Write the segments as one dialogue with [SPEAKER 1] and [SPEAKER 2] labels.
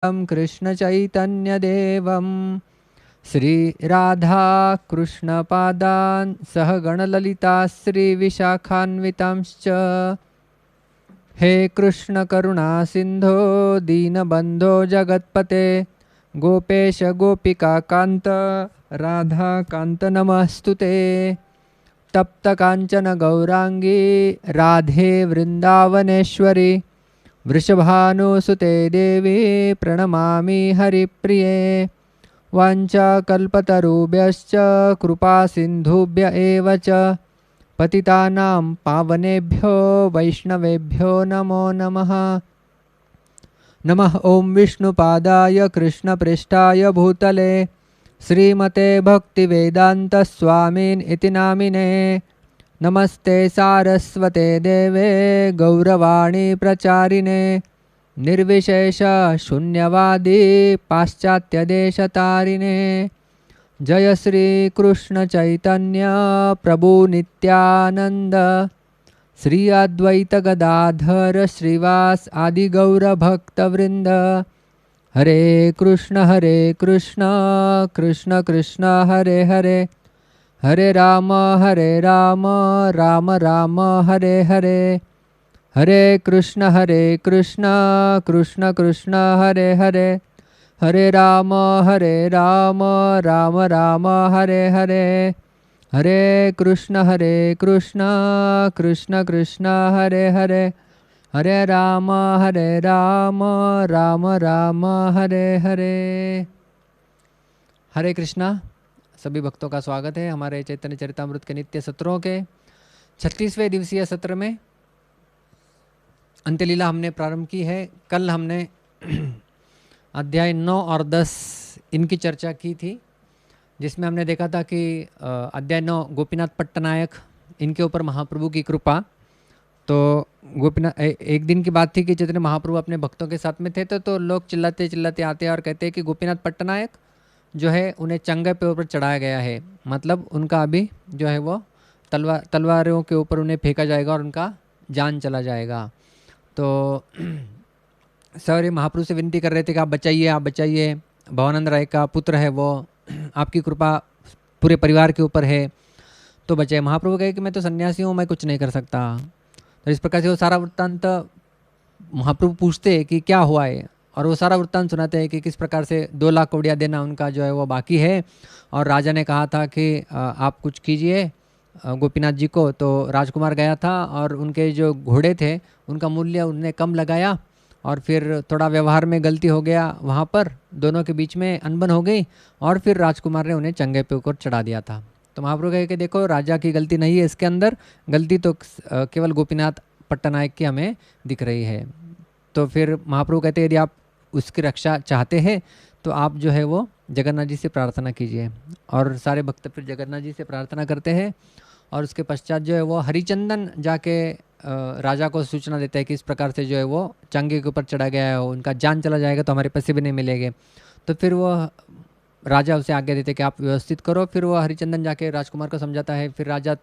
[SPEAKER 1] कृष्ण चैतन्य देवम श्री राधा कृष्ण पादान सह गणललिता श्री विशाखान्वितांश्च। हे कृष्ण करुणा सिंधो दीनबंधो जगत्पते गोपेश गोपिका कांत राधा कांत नमस्तुते। तप्त कांचन गौरांगी राधे वृंदावनेश्वरी वृषभानुसुते देवी प्रणमामि हरिप्रिये। वाञ्छाकल्पतरुभ्यश्च कृपा सिन्धुभ्य एव च पतितानां पावनेभ्यो वैष्णवेभ्यो नमो नमः। नमः ओं विष्णुपादाय कृष्णपृष्ठाय भूतले श्रीमते भक्तिवेदांत स्वामिन् इति नामिने। नमस्ते सारस्वते देवे गौरवाणी प्रचारिणे निर्विशेष शून्यवादी पाश्चात्यदेशतारिणे। जय श्री कृष्ण चैतन्य प्रभु नित्यानंद श्री अद्वैत गदाधर श्रीवास आदि गौर भक्तवृंद। हरे कृष्ण कृष्ण कृष्ण हरे हरे हरे राम राम राम हरे हरे। हरे कृष्ण कृष्ण कृष्ण हरे हरे हरे राम राम राम हरे हरे। हरे कृष्ण कृष्ण कृष्ण हरे हरे हरे राम राम राम हरे हरे। हरे कृष्णा। सभी भक्तों का स्वागत है हमारे चैतन्य चरितामृत के नित्य सत्रों के 36वें दिवसीय सत्र में। अंत्यलीला हमने प्रारंभ की है। कल हमने अध्याय 9 और 10 इनकी चर्चा की थी, जिसमें हमने देखा था कि अध्याय 9 गोपीनाथ पट्टनायक, इनके ऊपर महाप्रभु की कृपा। तो गोपीनाथ, एक दिन की बात थी कि चैतन्य महाप्रभु अपने भक्तों के साथ में थे तो लोग चिल्लाते चिल्लाते आते हैं और कहते हैं कि गोपीनाथ पट्टनायक जो है उन्हें चंगे पे ऊपर चढ़ाया गया है, मतलब उनका अभी जो है वो तलवारों के ऊपर उन्हें फेंका जाएगा और उनका जान चला जाएगा। तो सारे महाप्रभु से विनती कर रहे थे कि आप बचाइए, भवानंद राय का पुत्र है वो, आपकी कृपा पूरे परिवार के ऊपर है तो बचाए। महाप्रभु कहे कि मैं तो सन्यासी हूँ, मैं कुछ नहीं कर सकता। तो इस प्रकार से वो सारा वृत्तांत महाप्रभु पूछते हैं कि क्या हुआ है, और वो सारा वृत्तांत सुनाते हैं कि किस प्रकार से 2 लाख कौड़ियाँ देना उनका जो है वो बाकी है, और राजा ने कहा था कि आप कुछ कीजिए गोपीनाथ जी को। तो राजकुमार गया था और उनके जो घोड़े थे उनका मूल्य उन्होंने कम लगाया, और फिर थोड़ा व्यवहार में गलती हो गया, वहाँ पर दोनों के बीच में अनबन हो गई, और फिर राजकुमार ने उन्हें चंगे पे ऊपर चढ़ा दिया था। तो महाप्रभु कहे कि देखो राजा की गलती नहीं है इसके अंदर, गलती तो केवल गोपीनाथ पट्टनायक की हमें दिख रही है। तो फिर महाप्रभु कहते हैं यदि आप उसकी रक्षा चाहते हैं तो आप जो है वो जगन्नाथ जी से प्रार्थना कीजिए। और सारे भक्त फिर जगन्नाथ जी से प्रार्थना करते हैं, और उसके पश्चात जो है वो हरिचंदन जाके राजा को सूचना देता है कि इस प्रकार से जो है वो चंगे के ऊपर चढ़ा गया है, उनका जान चला जाएगा तो हमारे पैसे भी नहीं मिलेंगे। तो फिर वो राजा उसे आज्ञा देते कि आप व्यवस्थित करो। फिर वो हरिचंदन जाके राजकुमार को समझाता है, फिर राजा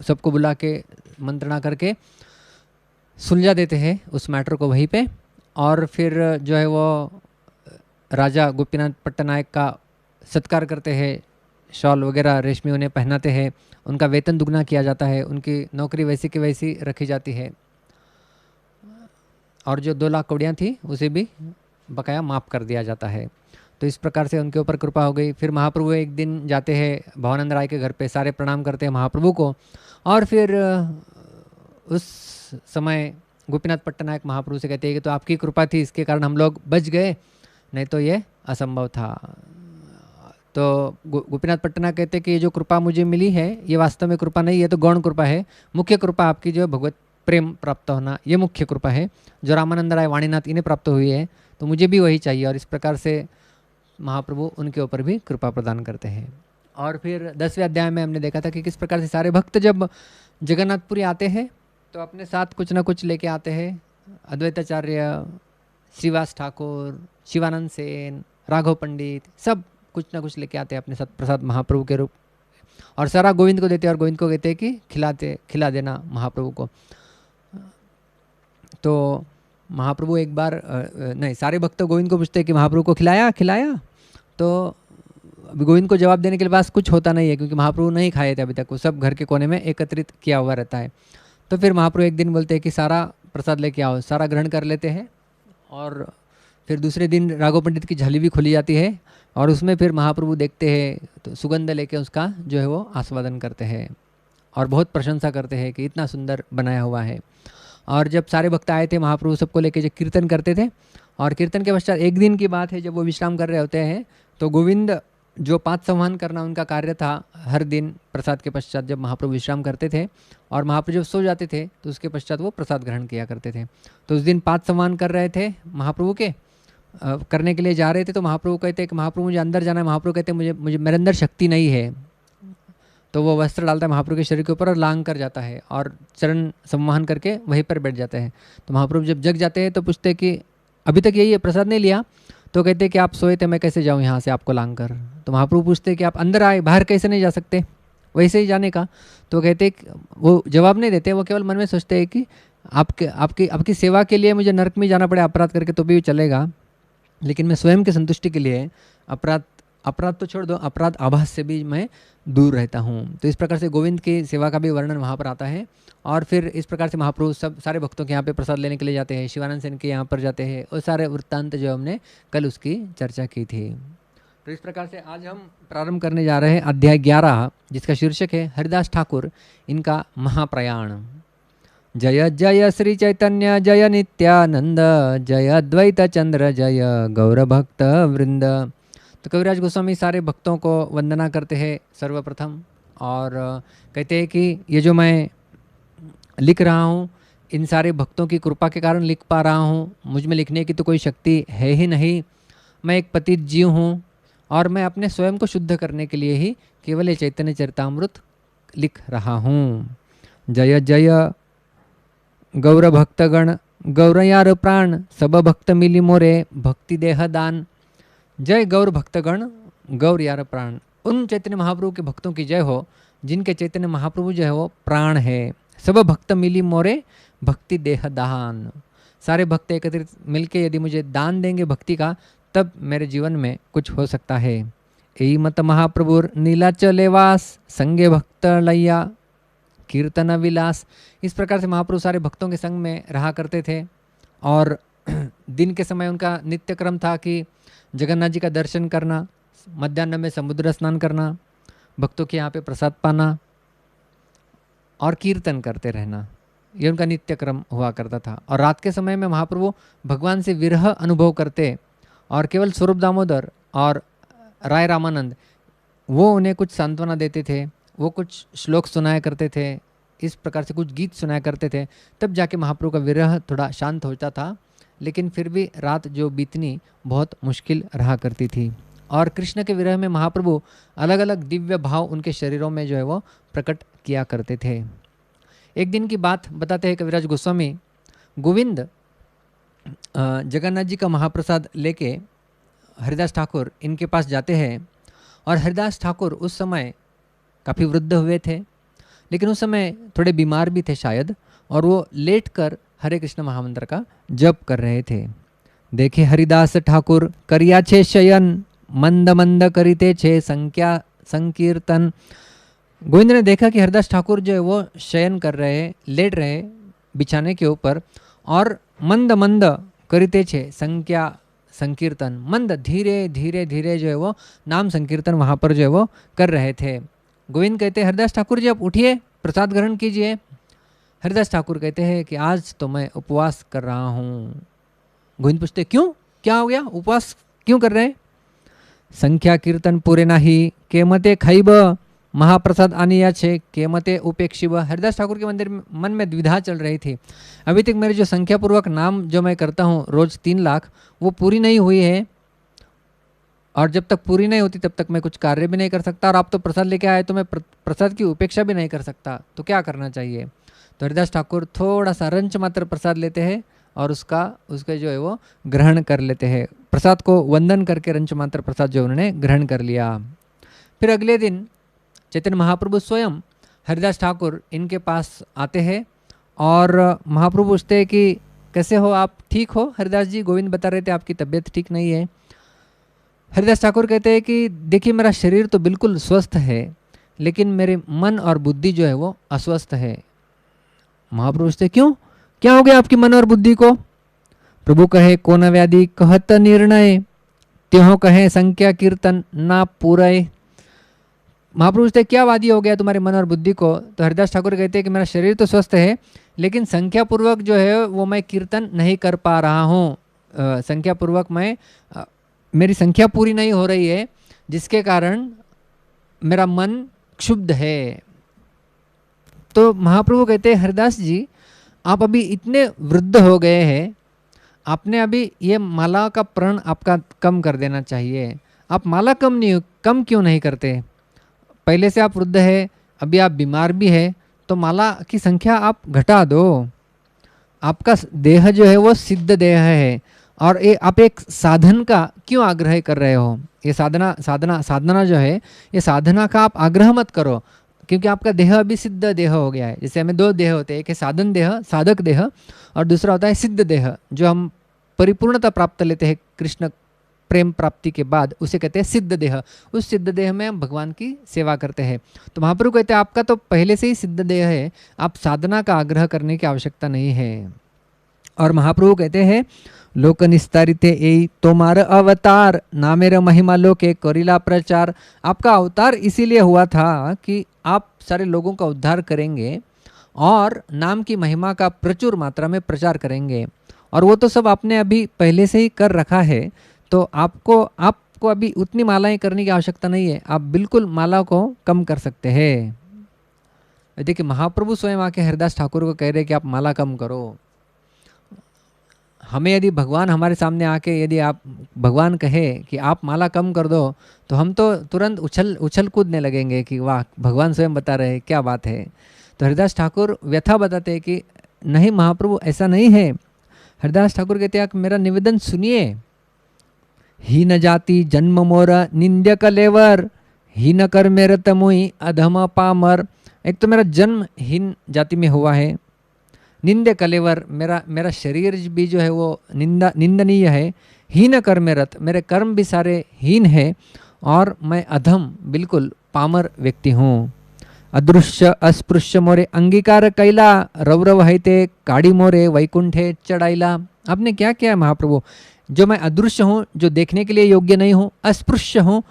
[SPEAKER 1] सबको बुला के मंत्रणा करके सुलझा देते हैं उस मैटर को वहीं पे। और फिर जो है वो राजा गोपीनाथ पट्टनायक का सत्कार करते हैं, शॉल वगैरह रेशमी उन्हें पहनाते हैं, उनका वेतन दुगना किया जाता है, उनकी नौकरी वैसी की वैसी रखी जाती है, और जो 2 लाख कौड़ियाँ थी उसे भी बकाया माफ़ कर दिया जाता है। तो इस प्रकार से उनके ऊपर कृपा हो गई। फिर महाप्रभु एक दिन जाते हैं भवानंद राय के घर पे, सारे प्रणाम करते हैं महाप्रभु को, और फिर उस समय गोपीनाथ पट्टनायक महाप्रभु से कहते हैं कि तो आपकी कृपा थी, इसके कारण हम लोग बच गए, नहीं तो ये असंभव था। तो गोपीनाथ पट्टनायक कहते हैं कि ये जो कृपा मुझे मिली है ये वास्तव में कृपा नहीं है, तो गौण कृपा है। मुख्य कृपा आपकी जो है भगवत प्रेम प्राप्त होना, ये मुख्य कृपा है जो रामानंद राय वाणीनाथ इन्हें प्राप्त हुई है, तो मुझे भी वही चाहिए। और इस प्रकार से महाप्रभु उनके ऊपर भी कृपा प्रदान करते हैं। और फिर 10वें अध्याय में हमने देखा था कि किस प्रकार से सारे भक्त जब जगन्नाथपुरी आते हैं तो अपने साथ कुछ ना कुछ लेके आते हैं। अद्वैताचार्य, श्रीवास ठाकुर, शिवानंद सेन, राघव पंडित, सब कुछ ना कुछ लेके आते हैं अपने साथ प्रसाद महाप्रभु के रूप, और सारा गोविंद को देते हैं, और गोविंद को कहते हैं कि खिला देना महाप्रभु को। तो महाप्रभु एक बार नहीं, सारे भक्त गोविंद को पूछते हैं कि महाप्रभु को खिलाया खिलाया, तो अभी गोविंद को जवाब देने के लिए पास कुछ होता नहीं है, क्योंकि महाप्रभु नहीं खाए थे अभी तक, वो सब घर के कोने में एकत्रित किया हुआ रहता है। तो फिर महाप्रभु एक दिन बोलते हैं कि सारा प्रसाद लेके आओ, सारा ग्रहण कर लेते हैं, और फिर दूसरे दिन राघव पंडित की झोली भी खुली जाती है, और उसमें फिर महाप्रभु देखते हैं तो सुगंध लेके उसका जो है वो आस्वादन करते हैं और बहुत प्रशंसा करते हैं कि इतना सुंदर बनाया हुआ है। और जब सारे भक्त आए थे, महाप्रभु सबको लेके जो कीर्तन करते थे, और कीर्तन के पश्चात एक दिन की बात है जब वो विश्राम कर रहे होते हैं, तो गोविंद जो पात संवहन करना उनका कार्य था, हर दिन प्रसाद के पश्चात जब महाप्रभु विश्राम करते थे और महाप्रभु जब सो जाते थे तो उसके पश्चात वो प्रसाद ग्रहण किया करते थे। तो उस दिन पात संवहन कर रहे थे महाप्रभु के, करने के लिए जा रहे थे, तो महाप्रभु कहते हैं कि महाप्रभु मुझे अंदर जाना है। महाप्रभु कहते हैं मुझे मुझे मेरे अंदर शक्ति नहीं है। तो वो वस्त्र डालता है महाप्रभु के शरीर के ऊपर और लांग कर जाता है और चरण संवहन करके वहीं पर बैठ जाते हैं। तो महाप्रभु जब जग जाते हैं तो पूछते हैं कि अभी तक यही है, प्रसाद नहीं लिया? तो कहते हैं कि आप सोए थे, मैं कैसे जाऊँ यहाँ से आपको लांग कर। तो महाप्रभु पूछते हैं कि आप अंदर आए, बाहर कैसे नहीं जा सकते, वैसे ही जाने का? तो कहते वो जवाब नहीं देते, वो केवल मन में सोचते हैं कि आपकी सेवा के लिए मुझे नरक में जाना पड़े अपराध करके तो भी चलेगा, लेकिन मैं स्वयं की संतुष्टि के लिए अपराध तो छोड़ दो, अपराध आभास से भी मैं दूर रहता हूँ। तो इस प्रकार से गोविंद की सेवा का भी वर्णन वहाँ पर आता है। और फिर इस प्रकार से महाप्रभु सब सारे भक्तों के यहाँ पे प्रसाद लेने के लिए जाते हैं, शिवानंद सेन के यहाँ पर जाते हैं, और सारे वृत्तांत जो हमने कल उसकी चर्चा की थी। तो इस प्रकार से आज हम प्रारंभ करने जा रहे हैं अध्याय 11, जिसका शीर्षक है हरिदास ठाकुर इनका महाप्रयाण। जय जय श्री चैतन्य जय नित्यानंद, जय अद्वैत चंद्र जय गौर भक्त वृंद। तो कविराज गोस्वामी सारे भक्तों को वंदना करते हैं सर्वप्रथम, और कहते हैं कि ये जो मैं लिख रहा हूँ इन सारे भक्तों की कृपा के कारण लिख पा रहा हूँ, मुझ में लिखने की तो कोई शक्ति है ही नहीं। मैं एक पतित जीव हूँ और मैं अपने स्वयं को शुद्ध करने के लिए ही केवल ये चैतन्य चरितामृत लिख रहा हूँ। जय जय गौर भक्तगण गौर यार प्राण, सब भक्त मिली मोरे भक्ति देह दान। जय गौर भक्तगण गौर यार प्राण, उन चैतन्य महाप्रभु के भक्तों की जय हो जिनके चैतन्य महाप्रभु जो है वो प्राण है। सब भक्त मिली मोरे भक्ति देह दान, सारे भक्त एकत्रित मिलके यदि मुझे दान देंगे भक्ति का, तब मेरे जीवन में कुछ हो सकता है। यही मत महाप्रभुर नीलाचले वास, संगे भक्त लैया कीर्तन विलास। इस प्रकार से महाप्रभु सारे भक्तों के संग में रहा करते थे, और दिन के समय उनका नित्य क्रम था कि जगन्नाथ जी का दर्शन करना, मध्याह्न में समुद्र स्नान करना, भक्तों के यहाँ पे प्रसाद पाना और कीर्तन करते रहना, ये उनका नित्य क्रम हुआ करता था। और रात के समय में महाप्रभु भगवान से विरह अनुभव करते, और केवल स्वरूप दामोदर और राय रामानंद वो उन्हें कुछ सांत्वना देते थे, वो कुछ श्लोक सुनाया करते थे, इस प्रकार से कुछ गीत सुनाया करते थे, तब जाके महाप्रभु का विरह थोड़ा शांत होता था। लेकिन फिर भी रात जो बीतनी बहुत मुश्किल रहा करती थी, और कृष्ण के विरह में महाप्रभु अलग अलग दिव्य भाव उनके शरीरों में जो है वो प्रकट किया करते थे। एक दिन की बात बताते हैं कविराज गोस्वामी, गोविंद जगन्नाथ जी का महाप्रसाद लेके हरिदास ठाकुर इनके पास जाते हैं, और हरिदास ठाकुर उस समय काफ़ी वृद्ध हुए थे, लेकिन उस समय थोड़े बीमार भी थे शायद, और वो लेट कर हरे कृष्ण महामंत्र का जप कर रहे थे। देखे हरिदास ठाकुर करिया छे शयन, मंद मंद करिते छे संख्या संकीर्तन। गोविंद ने देखा कि हरिदास ठाकुर जो है वो शयन कर रहे, लेट रहे बिछाने के ऊपर, और मंद मंद करिते छे संख्या संकीर्तन, मंद धीरे धीरे धीरे जो है वो नाम संकीर्तन वहाँ पर जो है वो कर रहे थे। गोविंद कहते हैं हरिदास ठाकुर जी आप उठिए, प्रसाद ग्रहण कीजिए। हरिदास ठाकुर कहते हैं कि आज तो मैं उपवास कर रहा हूँ। गोविंद पूछते क्यों, क्या हो गया, उपवास क्यों कर रहे हैं? संख्या कीर्तन पूरे नाही, केमते खाइब महाप्रसाद आनिया छे, केमते उपेक्षिब। हरिदास ठाकुर के मंदिर मन में द्विधा चल रही थी। अभी तक मेरे जो संख्या पूर्वक नाम जो मैं करता हूँ रोज 3 लाख, वो पूरी नहीं हुई है, और जब तक पूरी नहीं होती तब तक मैं कुछ कार्य भी नहीं कर सकता, और आप तो प्रसाद लेके आए तो मैं प्रसाद की उपेक्षा भी नहीं कर सकता, तो क्या करना चाहिए? तो हरिदास ठाकुर थोड़ा सा रंच मात्र प्रसाद लेते हैं और उसके जो है वो ग्रहण कर लेते हैं। प्रसाद को वंदन करके रंच मात्र प्रसाद जो उन्होंने ग्रहण कर लिया। फिर अगले दिन चैतन्य महाप्रभु स्वयं हरिदास ठाकुर इनके पास आते हैं, और महाप्रभु पूछते हैं कि कैसे हो आप? ठीक हो हरिदास जी? गोविंद बता रहे थे आपकी तबीयत ठीक नहीं है। हरिदास ठाकुर कहते हैं कि देखिए मेरा शरीर तो बिल्कुल स्वस्थ है, लेकिन मेरे मन और बुद्धि जो है वो अस्वस्थ है। महाप्रभु पूछते क्यों, क्या हो गया आपकी मन और बुद्धि को? प्रभु कहे कोन व्याधि कहत निर्णय, त्यों कहे संख्या कीर्तन ना पूरे। महाप्रभु पूछते क्या वादी हो गया तुम्हारे मन और बुद्धि को? तो हरिदास ठाकुर कहते हैं कि मेरा शरीर तो स्वस्थ है, लेकिन संख्या पूर्वक जो है वो मैं कीर्तन नहीं कर पा रहा हूँ। संख्या पूर्वक मैं मेरी संख्या पूरी नहीं हो रही है, जिसके कारण मेरा मन क्षुब्ध है। तो महाप्रभु कहते हैं हरिदास जी आप अभी इतने वृद्ध हो गए हैं, आपने अभी ये माला का प्रण आपका कम कर देना चाहिए। आप माला कम क्यों नहीं करते? पहले से आप वृद्ध है, अभी आप बीमार भी है, तो माला की संख्या आप घटा दो। आपका देह जो है वो सिद्ध देह है, और ये आप एक साधन का क्यों आग्रह कर रहे हो? ये साधना जो है, ये साधना का आप आग्रह मत करो, क्योंकि आपका देह अभी सिद्ध देह हो गया है। जैसे हमें दो देह होते हैं, एक है साधन देह, साधक देह, और दूसरा होता है सिद्ध देह, जो हम परिपूर्णता प्राप्त लेते हैं कृष्ण प्रेम प्राप्ति के बाद, उसे कहते हैं सिद्ध देह। उस सिद्ध देह में हम भगवान की सेवा करते हैं। तो महाप्रभु कहते हैं आपका तो पहले से ही सिद्ध देह है, आप साधना का आग्रह करने की आवश्यकता नहीं है। और महाप्रभु कहते हैं लोक निस्तारिते ए तोमार अवतार, नामेर महिमा लोके करिला प्रचार। आपका अवतार इसीलिए हुआ था कि आप सारे लोगों का उद्धार करेंगे और नाम की महिमा का प्रचुर मात्रा में प्रचार करेंगे, और वो तो सब आपने अभी पहले से ही कर रखा है। तो आपको अभी उतनी मालाएं करने की आवश्यकता नहीं है, आप बिल्कुल माला को कम कर सकते हैं। देखिए महाप्रभु स्वयं आके हरिदास ठाकुर को कह रहे हैं कि आप माला कम करो। हमें यदि भगवान हमारे सामने आके यदि आप भगवान कहे कि आप माला कम कर दो, तो हम तो तुरंत उछल कूदने लगेंगे कि वाह, भगवान स्वयं बता रहे हैं, क्या बात है। तो हरिदास ठाकुर व्यथा बताते हैं कि नहीं महाप्रभु, ऐसा नहीं है। हरिदास ठाकुर कहते हैं मेरा निवेदन सुनिए। ही न जाति जन्म मोर निंद्य कलेवर, ही न कर मेरे तमुई अधम पामर। एक तो मेरा जन्म हीन जाति में हुआ है, निंद्य कलेवर, मेरा शरीर भी जो है वो निंदनीय है। हीन कर्मरत, मेरे कर्म भी सारे हीन है, और मैं अधम बिल्कुल पामर व्यक्ति हूँ। अदृश्य अस्पृश्य मोरे अंगीकार कैला, रवरव हैते काड़ी मोरे वैकुंठे चढ़ाइला। आपने क्या किया है महाप्रभु? जो मैं अदृश्य हूँ, जो देखने के लिए योग्य नहीं हूँ, अस्पृश्य हूँ,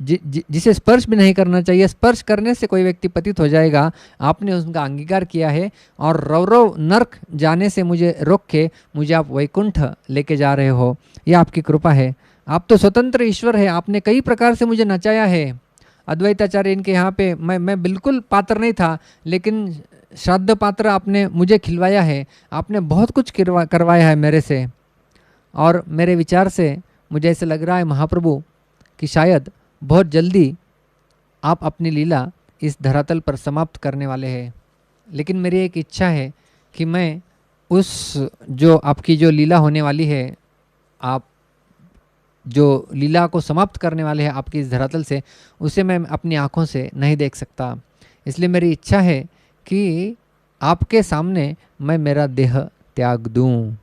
[SPEAKER 1] जिसे स्पर्श भी नहीं करना चाहिए, स्पर्श करने से कोई व्यक्ति पतित हो जाएगा, आपने उसका अंगीकार किया है। और रौरव नर्क जाने से मुझे रोक के मुझे आप वैकुंठ लेके जा रहे हो, यह आपकी कृपा है। आप तो स्वतंत्र ईश्वर है, आपने कई प्रकार से मुझे नचाया है। अद्वैताचार्य इनके यहाँ पे मैं बिल्कुल पात्र नहीं था, लेकिन श्राद्ध पात्र आपने मुझे खिलवाया है। आपने बहुत कुछ करवाया है मेरे से, और मेरे विचार से मुझे ऐसे लग रहा है महाप्रभु कि शायद बहुत जल्दी आप अपनी लीला इस धरातल पर समाप्त करने वाले हैं। लेकिन मेरी एक इच्छा है कि मैं उस जो आपकी जो लीला होने वाली है, आप जो लीला को समाप्त करने वाले हैं आपकी इस धरातल से, उसे मैं अपनी आँखों से नहीं देख सकता। इसलिए मेरी इच्छा है कि आपके सामने मैं मेरा देह त्याग दूँ।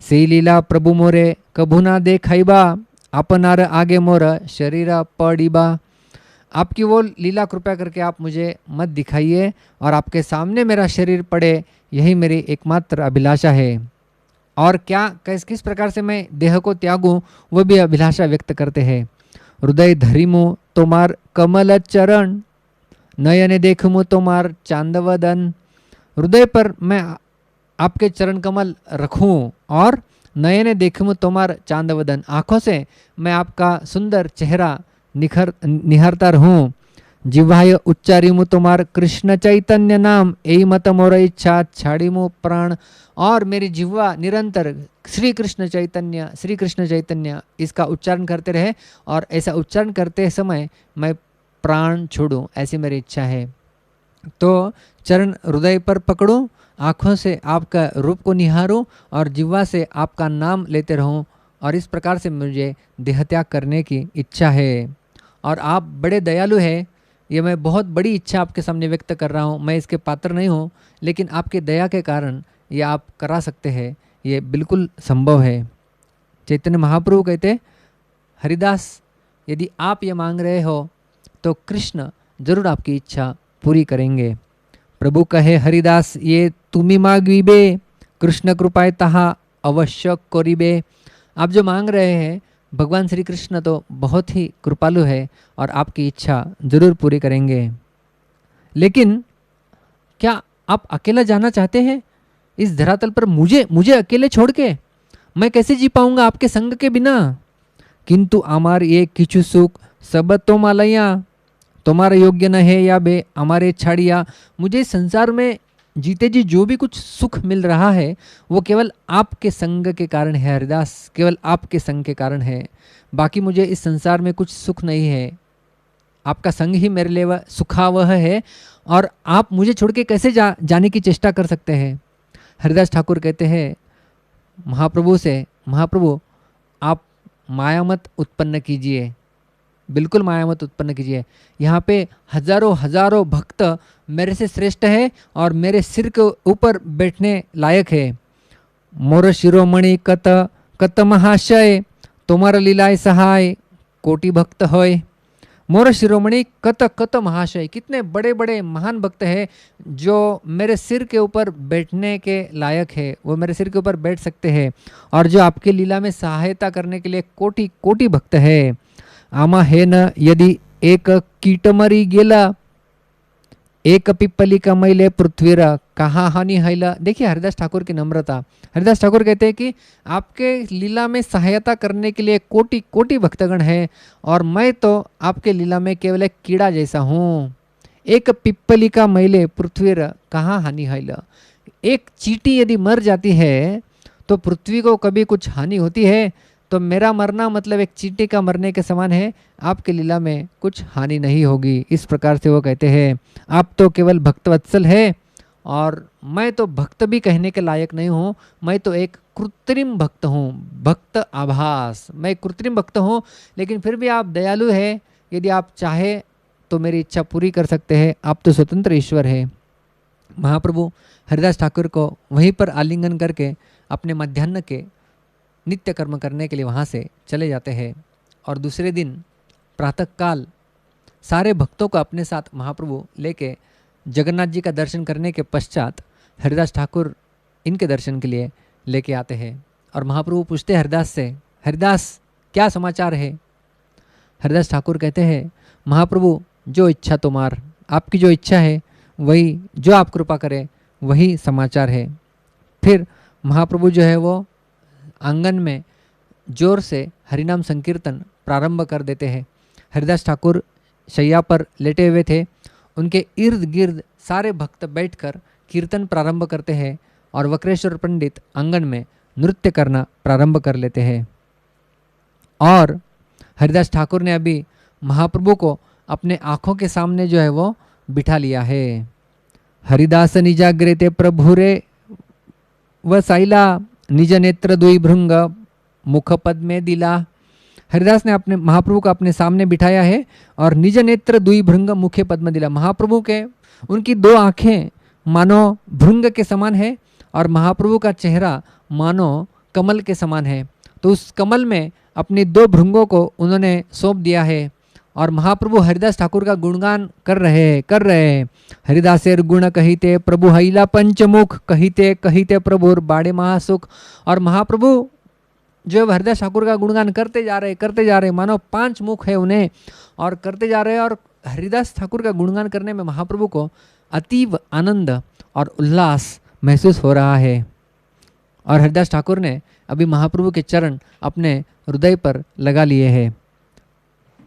[SPEAKER 1] सी लीला प्रभु मोरे कभू ना देखाइबा, अपनार आगे मोर शरीरा पड़ीबा। आपकी वो लीला कृपया करके आप मुझे मत दिखाइए, और आपके सामने मेरा शरीर पड़े, यही मेरी एकमात्र अभिलाषा है। और क्या किस प्रकार से मैं देह को त्यागूं, वो भी अभिलाषा व्यक्त करते हैं। हृदय धरिमु तोमार कमल चरण, नयने देखमु तोमार चांदवदन। हृदय पर मैं आपके चरण कमल रखूं, और नयने देखमु तोमार चांदवदन, आँखों से मैं आपका सुंदर चेहरा निहारता रहूं। जिह्वाय उच्चारिमु तोमार कृष्ण चैतन्य नाम, एई मत मोर इच्छा छाड़िमु प्राण। और मेरी जिह्वा निरंतर श्री कृष्ण चैतन्य इसका उच्चारण करते रहे, और ऐसा उच्चारण करते समय मैं प्राण छोड़ूं, ऐसी मेरी इच्छा है। तो चरण हृदय पर पकड़ूं, आँखों से आपका रूप को निहारूं, और जिह्वा से आपका नाम लेते रहूं, और इस प्रकार से मुझे देहत्याग करने की इच्छा है। और आप बड़े दयालु हैं, ये मैं बहुत बड़ी इच्छा आपके सामने व्यक्त कर रहा हूँ। मैं इसके पात्र नहीं हूँ, लेकिन आपके दया के कारण ये आप करा सकते हैं। ये बिल्कुल संभव है। चैतन्य महाप्रभु कहते, हरिदास यदि आप ये मांग रहे हो तो कृष्ण जरूर आपकी इच्छा पूरी करेंगे। प्रभु कहे, हरिदास ये तुमी मांगीबे, कृष्ण कृपाए तहा अवश्य करीबे। आप जो मांग रहे हैं, भगवान श्री कृष्ण तो बहुत ही कृपालु है और आपकी इच्छा जरूर पूरी करेंगे। लेकिन क्या आप अकेला जाना चाहते हैं इस धरातल पर? मुझे अकेले छोड़ के मैं कैसे जी पाऊंगा आपके संग के बिना? किंतु आमार ये किछु सुख सब तोमालया, तुम्हारा योग्य न है या बे हमारे छाड़िया। मुझे संसार में जीते जी जो भी कुछ सुख मिल रहा है वो केवल आपके संग के कारण है हरिदास, केवल आपके संग के कारण है। बाकी मुझे इस संसार में कुछ सुख नहीं है, आपका संग ही मेरे लिए वह सुखावह है। और आप मुझे छोड़ के कैसे जाने की चेष्टा कर सकते हैं? हरिदास ठाकुर कहते हैं महाप्रभु से, महाप्रभु आप माया मत उत्पन्न कीजिए, बिल्कुल माया मत उत्पन्न कीजिए। यहाँ पे हजारों हजारों भक्त मेरे से श्रेष्ठ है और मेरे सिर के ऊपर बैठने लायक है। मोर शिरोमणि कत कत महाशय, तुम्हारा लीलाए सहाय कोटि भक्त होय। मोर शिरोमणि कत कत महाशय, कितने बड़े बड़े महान भक्त हैं जो मेरे सिर के ऊपर बैठने के लायक है, वो मेरे सिर के ऊपर बैठ सकते हैं। और जो आपके लीला में सहायता करने के लिए कोटि कोटि भक्त है। आमा है न यदि एक कीट मरी गेला, एक पिप्पली मैले पृथ्वीर कहाँ हानि हैला। देखिए हरिदास ठाकुर की नम्रता। हरिदास ठाकुर कहते हैं कि आपके लीला में सहायता करने के लिए कोटि कोटि भक्तगण हैं और मैं तो आपके लीला में केवल एक कीड़ा जैसा हूँ। एक पिप्पली मैले पृथ्वीर कहाँ हानि हैला। एक चींटी यदि मर जाती है तो पृथ्वी को कभी कुछ हानि होती है? तो मेरा मरना मतलब एक चींटी का मरने के समान है, आपके लीला में कुछ हानि नहीं होगी। इस प्रकार से वो कहते हैं आप तो केवल भक्तवत्सल है और मैं तो भक्त भी कहने के लायक नहीं हूँ, मैं तो एक कृत्रिम भक्त हूँ, भक्त आभास। मैं कृत्रिम भक्त हूँ लेकिन फिर भी आप दयालु है, यदि आप चाहे तो मेरी इच्छा पूरी कर सकते हैं, आप तो स्वतंत्र ईश्वर है। महाप्रभु हरिदास ठाकुर को वहीं पर आलिंगन करके अपने मध्याह्न के नित्य कर्म करने के लिए वहाँ से चले जाते हैं। और दूसरे दिन प्रातःकाल सारे भक्तों को अपने साथ महाप्रभु लेके जगन्नाथ जी का दर्शन करने के पश्चात हरिदास ठाकुर इनके दर्शन के लिए लेके आते हैं। और महाप्रभु पूछते हैं हरिदास से, हरिदास क्या समाचार है? हरिदास ठाकुर कहते हैं महाप्रभु जो इच्छा तुम्हार, आपकी जो इच्छा है वही, जो आप कृपा करें वही समाचार है। फिर महाप्रभु जो है वो आंगन में जोर से हरिनाम संकीर्तन प्रारंभ कर देते हैं। हरिदास ठाकुर शैया पर लेटे हुए थे, उनके इर्द गिर्द सारे भक्त बैठकर कीर्तन प्रारंभ करते हैं और वक्रेश्वर पंडित आंगन में नृत्य करना प्रारंभ कर लेते हैं। और हरिदास ठाकुर ने अभी महाप्रभु को अपने आँखों के सामने जो है वो बिठा लिया है। हरिदास निजाग्रते प्रभुरे व साइला, निज नेत्र दुई भृंग मुख पद में दिला। हरिदास ने अपने महाप्रभु को अपने सामने बिठाया है और निज नेत्र दुई भृंग मुखे पद में दिला। महाप्रभु के उनकी दो आँखें मानो भृंग के समान है और महाप्रभु का चेहरा मानो कमल के समान है। तो उस कमल में अपनी दो भृंगों को उन्होंने सौंप दिया है और महाप्रभु हरिदास ठाकुर का गुणगान कर रहे हैं। हरिदासेर गुण कहिते प्रभु हैला पंचमुख, कहिते कहिते प्रभुर बाड़े महासुख। और महाप्रभु जो हरिदास ठाकुर का गुणगान करते जा रहे, मानो 5 मुख है उन्हें और करते जा रहे हैं। और हरिदास ठाकुर का गुणगान करने में महाप्रभु को अतीव आनंद और उल्लास महसूस हो रहा है। और हरिदास ठाकुर ने अभी महाप्रभु के चरण अपने हृदय पर लगा लिए हैं।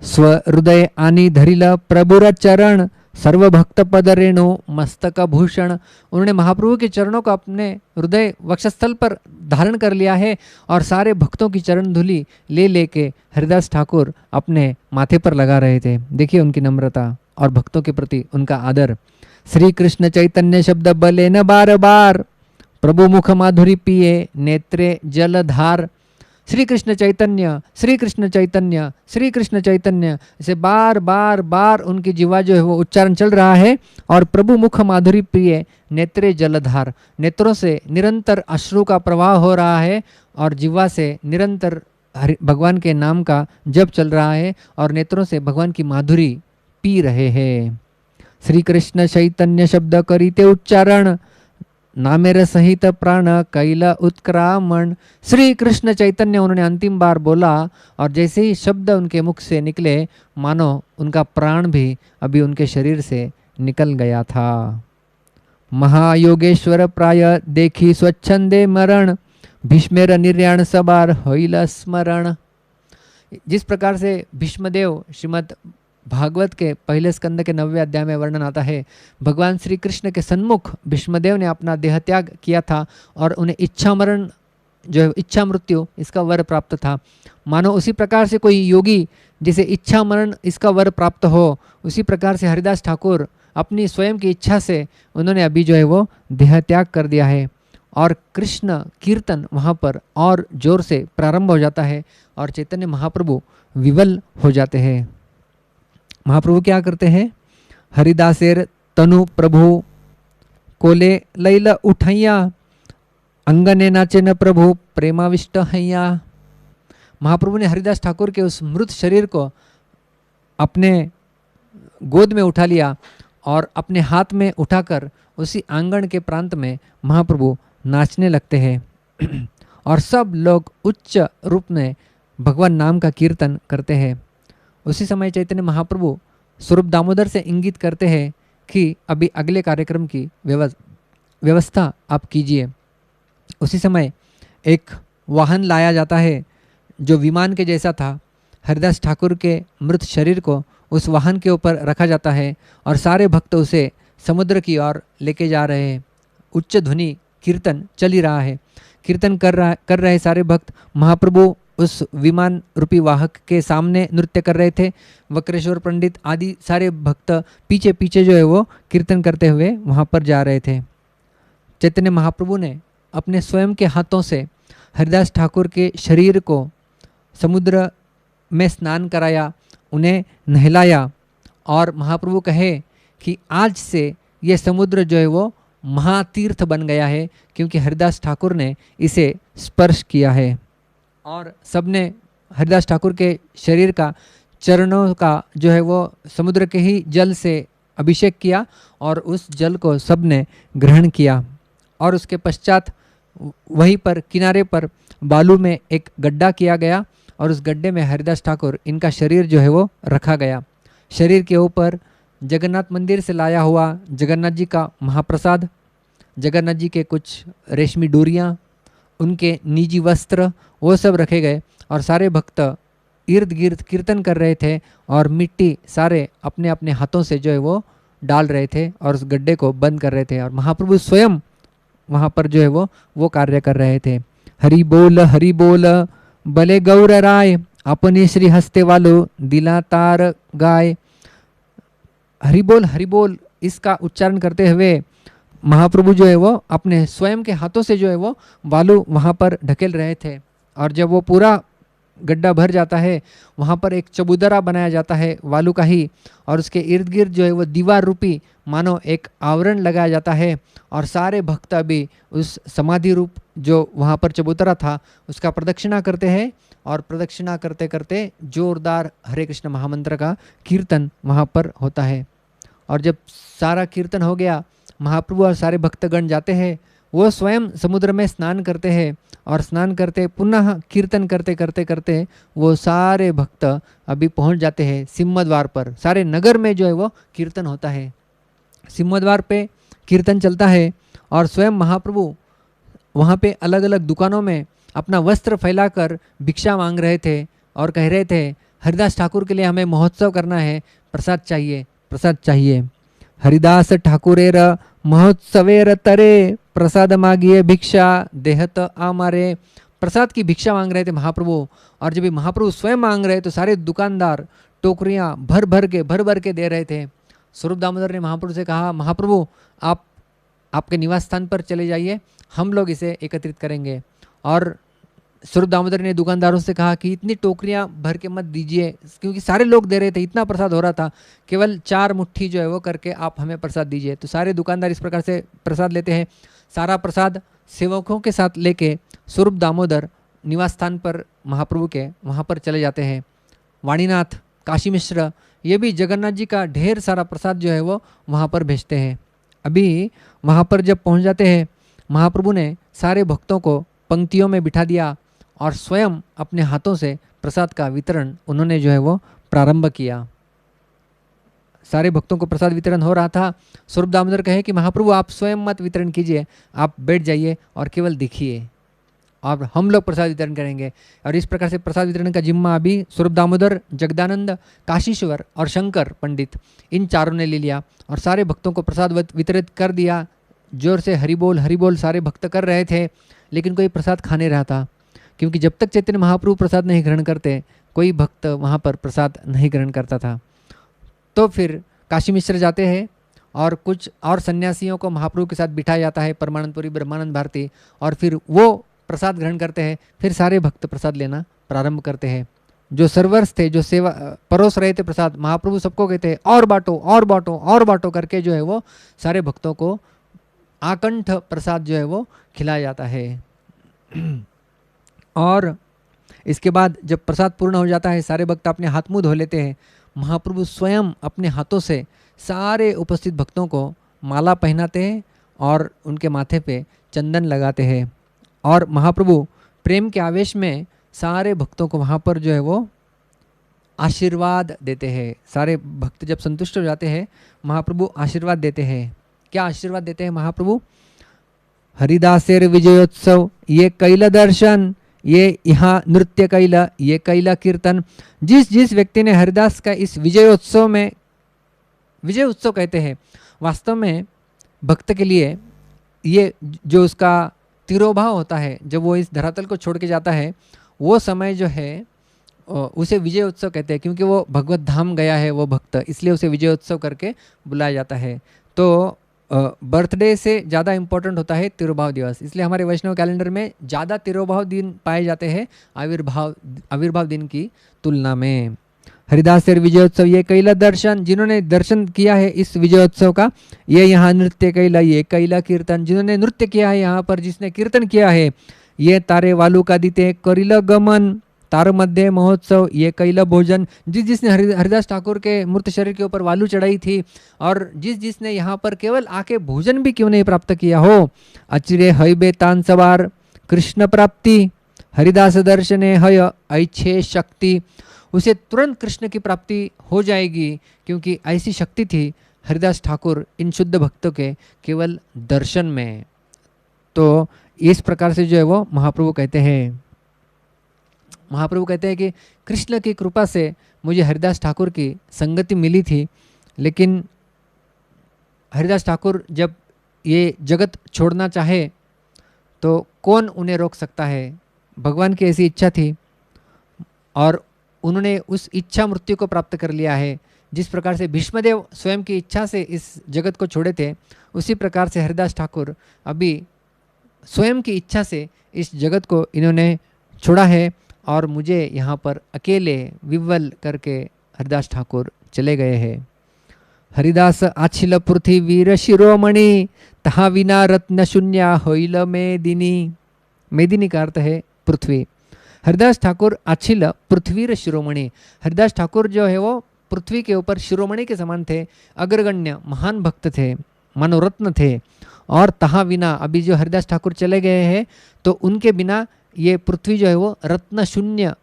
[SPEAKER 1] स्व हृदय आनी धरिल प्रभुर चरण, सर्व भक्त पद रेणु मस्तक भूषण। उन्होंने महाप्रभु के चरणों को अपने हृदय वक्षस्थल पर धारण कर लिया है और सारे भक्तों की चरण धूलि ले लेके हरिदास ठाकुर अपने माथे पर लगा रहे थे। देखिए उनकी नम्रता और भक्तों के प्रति उनका आदर। श्री कृष्ण चैतन्य शब्द बले न बार बार, प्रभु मुख माधुरी पिए नेत्रे जलधार। श्री कृष्ण चैतन्य, श्री कृष्ण चैतन्य, श्री कृष्ण चैतन्य, इसे बार बार बार उनकी जीवा जो है वो उच्चारण चल रहा है। और प्रभु मुख माधुरी प्रिय नेत्रे जलधार, नेत्रों से निरंतर अश्रु का प्रवाह हो रहा है और जीवा से निरंतर भगवान के नाम का जप चल रहा है और नेत्रों से भगवान की माधुरी पी रहे हैं। श्री कृष्ण चैतन्य शब्द करीते उच्चारण, नामेर सहित प्राण कैल उत्क्रामण। श्री कृष्ण चैतन्य उन्होंने अंतिम बार बोला और जैसे ही शब्द उनके मुख से निकले मानो उनका प्राण भी अभी उनके शरीर से निकल गया था। महायोगेश्वर प्राय देखी स्वच्छंदे मरण, भीष्मेर निर्याण सबार होइल स्मरण। जिस प्रकार से भीष्मदेव श्रीमद् भागवत के पहले स्कंद के 9वें अध्याय में वर्णन आता है, भगवान श्री कृष्ण के सन्मुख भीष्मदेव ने अपना देह त्याग किया था और उन्हें इच्छा मरण जो है इच्छा मृत्यु इसका वर प्राप्त था। मानो उसी प्रकार से कोई योगी जिसे इच्छा मरण इसका वर प्राप्त हो, उसी प्रकार से हरिदास ठाकुर अपनी स्वयं की इच्छा से उन्होंने अभी जो है वो देह त्याग कर दिया है। और कृष्ण कीर्तन वहाँ पर और जोर से प्रारंभ हो जाता है और चैतन्य महाप्रभु विवल हो जाते हैं। महाप्रभु क्या करते हैं? हरिदासेर तनु प्रभु कोले लैल उठैया, अंगने नाचे न प्रभु प्रेमाविष्ट हैया। महाप्रभु ने हरिदास ठाकुर के उस मृत शरीर को अपने गोद में उठा लिया और अपने हाथ में उठाकर उसी आंगन के प्रांत में महाप्रभु नाचने लगते हैं और सब लोग उच्च रूप में भगवान नाम का कीर्तन करते हैं। उसी समय चैतन्य महाप्रभु स्वरूप दामोदर से इंगित करते हैं कि अभी अगले कार्यक्रम की व्यवस्था आप कीजिए। उसी समय एक वाहन लाया जाता है जो विमान के जैसा था। हरिदास ठाकुर के मृत शरीर को उस वाहन के ऊपर रखा जाता है और सारे भक्त उसे समुद्र की ओर लेके जा रहे हैं। उच्च ध्वनि कीर्तन चल ही रहा है। कीर्तन कर रहे सारे भक्त महाप्रभु उस विमान रूपी वाहक के सामने नृत्य कर रहे थे। वक्रेश्वर पंडित आदि सारे भक्त पीछे पीछे जो है वो कीर्तन करते हुए वहाँ पर जा रहे थे। चैतन्य महाप्रभु ने अपने स्वयं के हाथों से हरिदास ठाकुर के शरीर को समुद्र में स्नान कराया, उन्हें नहलाया और महाप्रभु कहे कि आज से ये समुद्र जो है वो महातीर्थ बन गया है क्योंकि हरिदास ठाकुर ने इसे स्पर्श किया है। और सबने हरिदास ठाकुर के शरीर का चरणों का जो है वो समुद्र के ही जल से अभिषेक किया और उस जल को सबने ग्रहण किया। और उसके पश्चात वहीं पर किनारे पर बालू में एक गड्ढा किया गया और उस गड्ढे में हरिदास ठाकुर इनका शरीर जो है वो रखा गया। शरीर के ऊपर जगन्नाथ मंदिर से लाया हुआ जगन्नाथ जी का महाप्रसाद, जगन्नाथ जी के कुछ रेशमी डोरियाँ, उनके निजी वस्त्र, वो सब रखे गए और सारे भक्त इर्द गिर्द कीर्तन कर रहे थे और मिट्टी सारे अपने अपने हाथों से जो है वो डाल रहे थे और उस गड्ढे को बंद कर रहे थे और महाप्रभु स्वयं वहाँ पर जो है वो कार्य कर रहे थे। हरि बोल भले गौर राय, अपनी श्री हस्ते वालो दिला तार गाय। हरि बोल इसका उच्चारण करते हुए महाप्रभु जो है वो अपने स्वयं के हाथों से जो है वो बालू वहाँ पर ढकेल रहे थे और जब वो पूरा गड्ढा भर जाता है वहाँ पर एक चबूतरा बनाया जाता है बालू का ही और उसके इर्द गिर्द जो है वो दीवार रूपी मानो एक आवरण लगाया जाता है और सारे भक्त अभी उस समाधि रूप जो वहाँ पर चबूतरा था उसका प्रदक्षिणा करते हैं और प्रदक्षिणा करते करते जोरदार हरे कृष्ण महामंत्र का कीर्तन वहाँ पर होता है। और जब सारा कीर्तन हो गया महाप्रभु और सारे भक्तगण जाते हैं, वो स्वयं समुद्र में स्नान करते हैं और स्नान करते पुनः कीर्तन करते करते करते वो सारे भक्त अभी पहुंच जाते हैं सिंहद्वार पर। सारे नगर में जो है वो कीर्तन होता है, सिंहद्वार पे कीर्तन चलता है और स्वयं महाप्रभु वहाँ पे अलग अलग दुकानों में अपना वस्त्र फैलाकर भिक्षा मांग रहे थे और कह रहे थे हरिदास ठाकुर के लिए हमें महोत्सव करना है, प्रसाद चाहिए, प्रसाद चाहिए। हरिदास ठाकुरेर महोत्सवेर तरे, प्रसाद मांगिए भिक्षा देहत आमारे। प्रसाद की भिक्षा मांग रहे थे महाप्रभु और जब महाप्रभु स्वयं मांग रहे तो सारे दुकानदार टोकरियाँ भर भर के दे रहे थे। स्वरूप दामोदर ने महाप्रभु से कहा, महाप्रभु आप आपके निवास स्थान पर चले जाइए, हम लोग इसे एकत्रित करेंगे। और स्वरूप दामोदर ने दुकानदारों से कहा कि इतनी टोकरियां भर के मत दीजिए, क्योंकि सारे लोग दे रहे थे, इतना प्रसाद हो रहा था, केवल 4 मुट्ठी जो है वो करके आप हमें प्रसाद दीजिए। तो सारे दुकानदार इस प्रकार से प्रसाद लेते हैं। सारा प्रसाद सेवकों के साथ लेके स्वरूप दामोदर निवास स्थान पर महाप्रभु के वहाँ पर चले जाते हैं। वाणीनाथ, काशी मिश्र, ये भी जगन्नाथ जी का ढेर सारा प्रसाद जो है वो वहाँ पर भेजते हैं। अभी वहाँ पर जब पहुँच जाते हैं, महाप्रभु ने सारे भक्तों को पंक्तियों में बिठा दिया और स्वयं अपने हाथों से प्रसाद का वितरण उन्होंने जो है वो प्रारंभ किया। सारे भक्तों को प्रसाद वितरण हो रहा था। स्वरूप दामोदर कहे कि महाप्रभु आप स्वयं मत वितरण कीजिए, आप बैठ जाइए और केवल देखिए और हम लोग प्रसाद वितरण करेंगे। और इस प्रकार से प्रसाद वितरण का जिम्मा अभी स्वरूप दामोदर, जगदानंद, काशीश्वर और शंकर पंडित, इन चारों ने ले लिया और सारे भक्तों को प्रसाद वितरित कर दिया। जोर से हरि बोल सारे भक्त कर रहे थे, लेकिन कोई प्रसाद खा नहीं रहा था, क्योंकि जब तक चैतन्य महाप्रभु प्रसाद नहीं ग्रहण करते कोई भक्त वहाँ पर प्रसाद नहीं ग्रहण करता था। तो फिर काशी मिश्र जाते हैं और कुछ और सन्यासियों को महाप्रभु के साथ बिठाया जाता है, परमानंदपुरी, ब्रह्मानंद भारती, और फिर वो प्रसाद ग्रहण करते हैं। फिर सारे भक्त प्रसाद लेना प्रारंभ करते हैं। जो सर्वर्स थे, जो सेवा परोस रहे थे प्रसाद, महाप्रभु सबको कहते हैं और बांटो और बांटो और बांटो करके जो है वो सारे भक्तों को आकंठ प्रसाद जो है वो खिलाया जाता है। और इसके बाद जब प्रसाद पूर्ण हो जाता है, सारे भक्त अपने हाथ मुंह धो लेते हैं। महाप्रभु स्वयं अपने हाथों से सारे उपस्थित भक्तों को माला पहनाते हैं और उनके माथे पे चंदन लगाते हैं। और महाप्रभु प्रेम के आवेश में सारे भक्तों को वहाँ पर जो है वो आशीर्वाद देते हैं। सारे भक्त जब संतुष्ट हो जाते हैं, महाप्रभु आशीर्वाद देते हैं। क्या आशीर्वाद देते हैं महाप्रभु? हरिदासेर विजयोत्सव, ये कैल दर्शन, ये यहाँ नृत्य कैल, ये कैल कीर्तन। जिस जिस व्यक्ति ने हरिदास का इस विजयोत्सव में, विजय उत्सव कहते हैं वास्तव में भक्त के लिए, ये जो उसका तिरोभाव होता है, जब वो इस धरातल को छोड़ के जाता है, वो समय जो है उसे विजय उत्सव कहते हैं, क्योंकि वो भगवत धाम गया है वो भक्त, इसलिए उसे विजय उत्सव करके बुलाया जाता है। तो बर्थडे से ज़्यादा इम्पोर्टेंट होता है तिरुभाव दिवस, इसलिए हमारे वैष्णव कैलेंडर में ज़्यादा तिरुभाव दिन पाए जाते हैं आविर्भाव दिन की तुलना में। हरिदास विजयोत्सव, ये कैला दर्शन, जिन्होंने दर्शन किया है इस विजयोत्सव का, ये यहाँ नृत्य कैला, ये कैला कीर्तन, जिन्होंने नृत्य किया है यहाँ पर, जिसने कीर्तन किया है, ये तारे वालू का दीते करिल गमन, तार मध्य महोत्सव, ये कैला भोजन, जिसने हरिदास ठाकुर के मूर्त शरीर के ऊपर वालू चढ़ाई थी, और जिसने यहाँ पर केवल आके भोजन भी क्यों नहीं प्राप्त किया हो, अचिरे हय बेतान सवार, कृष्ण प्राप्ति, हरिदास दर्शने हय ऐच्छे शक्ति, उसे तुरंत कृष्ण की प्राप्ति हो जाएगी, क्योंकि ऐसी शक्ति थी हरिदास ठाकुर इन शुद्ध भक्तों के केवल दर्शन में। तो इस प्रकार से जो है वो महाप्रभु कहते हैं कि कृष्ण की कृपा से मुझे हरिदास ठाकुर की संगति मिली थी, लेकिन हरिदास ठाकुर जब ये जगत छोड़ना चाहे तो कौन उन्हें रोक सकता है। भगवान की ऐसी इच्छा थी और उन्होंने उस इच्छा मृत्यु को प्राप्त कर लिया है। जिस प्रकार से भीष्मदेव स्वयं की इच्छा से इस जगत को छोड़े थे, उसी प्रकार से हरिदास ठाकुर अभी स्वयं की इच्छा से इस जगत को इन्होंने छोड़ा है, और मुझे यहाँ पर अकेले विवल करके हरिदास ठाकुर चले गए हैं। हरिदास आछिल पृथ्वी वीर शिरोमणि, तहा विना रत्न शून्या होइल मेदिनी। मेदिनी का अर्थ है पृथ्वी। हरिदास ठाकुर अछिल पृथ्वीर शिरोमणि, हरिदास ठाकुर जो है वो पृथ्वी के ऊपर शिरोमणि के समान थे, अग्रगण्य महान भक्त थे, मनोरत्न थे। और तहा बिना, अभी जो हरिदास ठाकुर चले गए हैं तो उनके बिना ये पृथ्वी जो है वो रत्न शून्य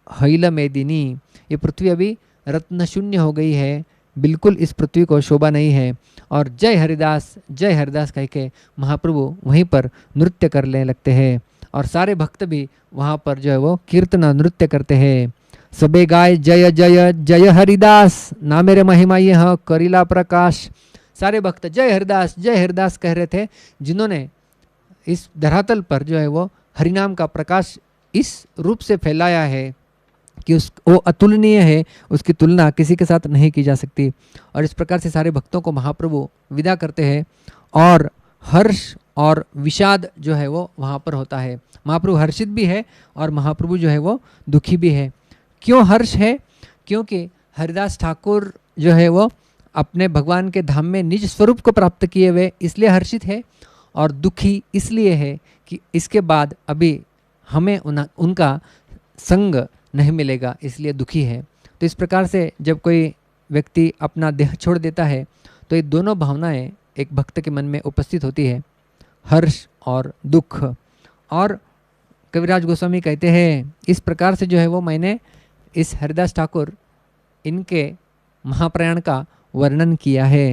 [SPEAKER 1] हैल मेदिनी, ये पृथ्वी अभी रत्न शून्य हो गई है, बिल्कुल इस पृथ्वी को शोभा नहीं है। और जय हरिदास कह के महाप्रभु वहीं पर नृत्य करने लगते हैं, और सारे भक्त भी वहाँ पर जो है वो कीर्तन नृत्य करते हैं। सबे गाय जय जय जय हरिदास, ना मेरे महिमा यह करिला प्रकाश। सारे भक्त जय हरिदास कह रहे थे, जिन्होंने इस धरातल पर जो है वो हरिनाम का प्रकाश इस रूप से फैलाया है कि वो अतुलनीय है, उसकी तुलना किसी के साथ नहीं की जा सकती। और इस प्रकार से सारे भक्तों को महाप्रभु विदा करते हैं, और हर्ष और विषाद जो है वो वहाँ पर होता है। महाप्रभु हर्षित भी है और महाप्रभु जो है वो दुखी भी है। क्यों हर्ष है? क्योंकि हरिदास ठाकुर जो है वो अपने भगवान के धाम में निज स्वरूप को प्राप्त किए हुए इसलिए हर्षित है, और दुखी इसलिए है कि इसके बाद अभी हमें उनका संग नहीं मिलेगा, इसलिए दुखी है। तो इस प्रकार से जब कोई व्यक्ति अपना देह छोड़ देता है तो ये दोनों भावनाएं एक भक्त के मन में उपस्थित होती है, हर्ष और दुख। और कविराज गोस्वामी कहते हैं इस प्रकार से जो है वो मैंने इस हरिदास ठाकुर इनके महाप्रयाण का वर्णन किया है।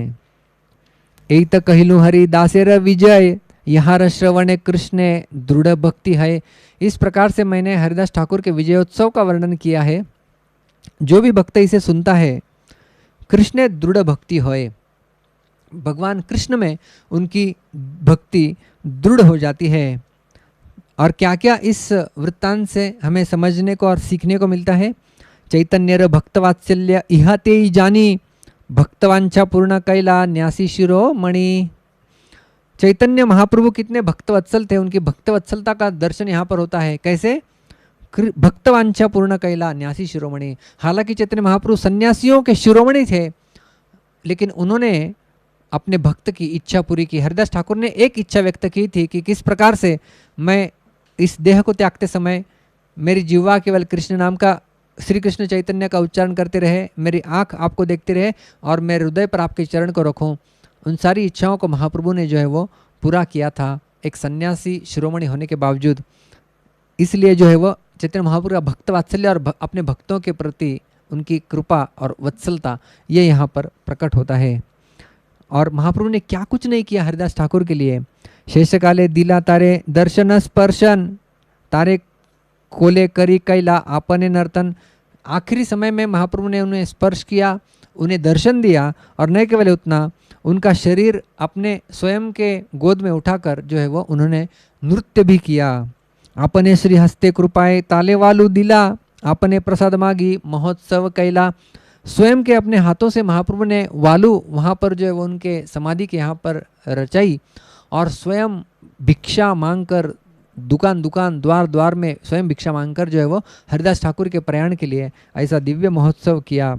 [SPEAKER 1] एक तो कहलू हरिदासेर विजय, यहाँ श्रवण कृष्ण दृढ़ भक्ति है। इस प्रकार से मैंने हरिदास ठाकुर के विजयोत्सव का वर्णन किया है। जो भी भक्त इसे सुनता है, कृष्ण दृढ़ भक्ति होए, भगवान कृष्ण में उनकी भक्ति दृढ़ हो जाती है। और क्या क्या इस वृत्तांत से हमें समझने को और सीखने को मिलता है? चैतन्य भक्तवात्सल्य इहाते ही जानी, भक्तवांछा पूर्ण कैला न्यासी शिरो मणि। चैतन्य महाप्रभु कितने भक्तवत्सल थे, उनकी भक्तवत्सलता का दर्शन यहाँ पर होता है। कैसे? भक्तवांछा पूर्ण कैला न्यासी शिरोमणि। हालांकि चैतन्य महाप्रभु सन्यासियों के शिरोमणि थे, लेकिन उन्होंने अपने भक्त की इच्छा पूरी की। हरिदास ठाकुर ने एक इच्छा व्यक्त की थी कि किस प्रकार से मैं इस देह को त्यागते समय मेरी जिह्वा केवल कृष्ण नाम का, श्री कृष्ण चैतन्य का उच्चारण करते रहे, मेरी आंख आपको देखती रहे और मेरे हृदय पर आपके चरण को रखूं। उन सारी इच्छाओं को महाप्रभु ने जो है वो पूरा किया था, एक सन्यासी शिरोमणि होने के बावजूद। इसलिए जो है वो चैतन्य महाप्रभु का भक्त वात्सल्य और अपने भक्तों के प्रति उनकी कृपा और वत्सलता ये यहाँ पर प्रकट होता है। और महाप्रभु ने क्या कुछ नहीं किया हरिदास ठाकुर के लिए। शेषकाले दिला तारे दर्शन स्पर्शन, तारे कोले करी कैला आपने नर्तन। आखिरी समय में महाप्रभु ने उन्हें स्पर्श किया, उन्हें दर्शन दिया, और न केवल उतना, उनका शरीर अपने स्वयं के गोद में उठाकर जो है वो उन्होंने नृत्य भी किया। आपने श्री हस्ते कृपाए ताले वालू दिला, आपने प्रसाद मागी महोत्सव कैला। स्वयं के अपने हाथों से महाप्रभु ने वालू वहाँ पर जो है वो उनके समाधि के यहाँ पर रचाई, और स्वयं भिक्षा मांगकर दुकान दुकान द्वार द्वार में स्वयं भिक्षा मांगकर जो है वो हरिदास ठाकुर के प्रयाण के लिए ऐसा दिव्य महोत्सव किया।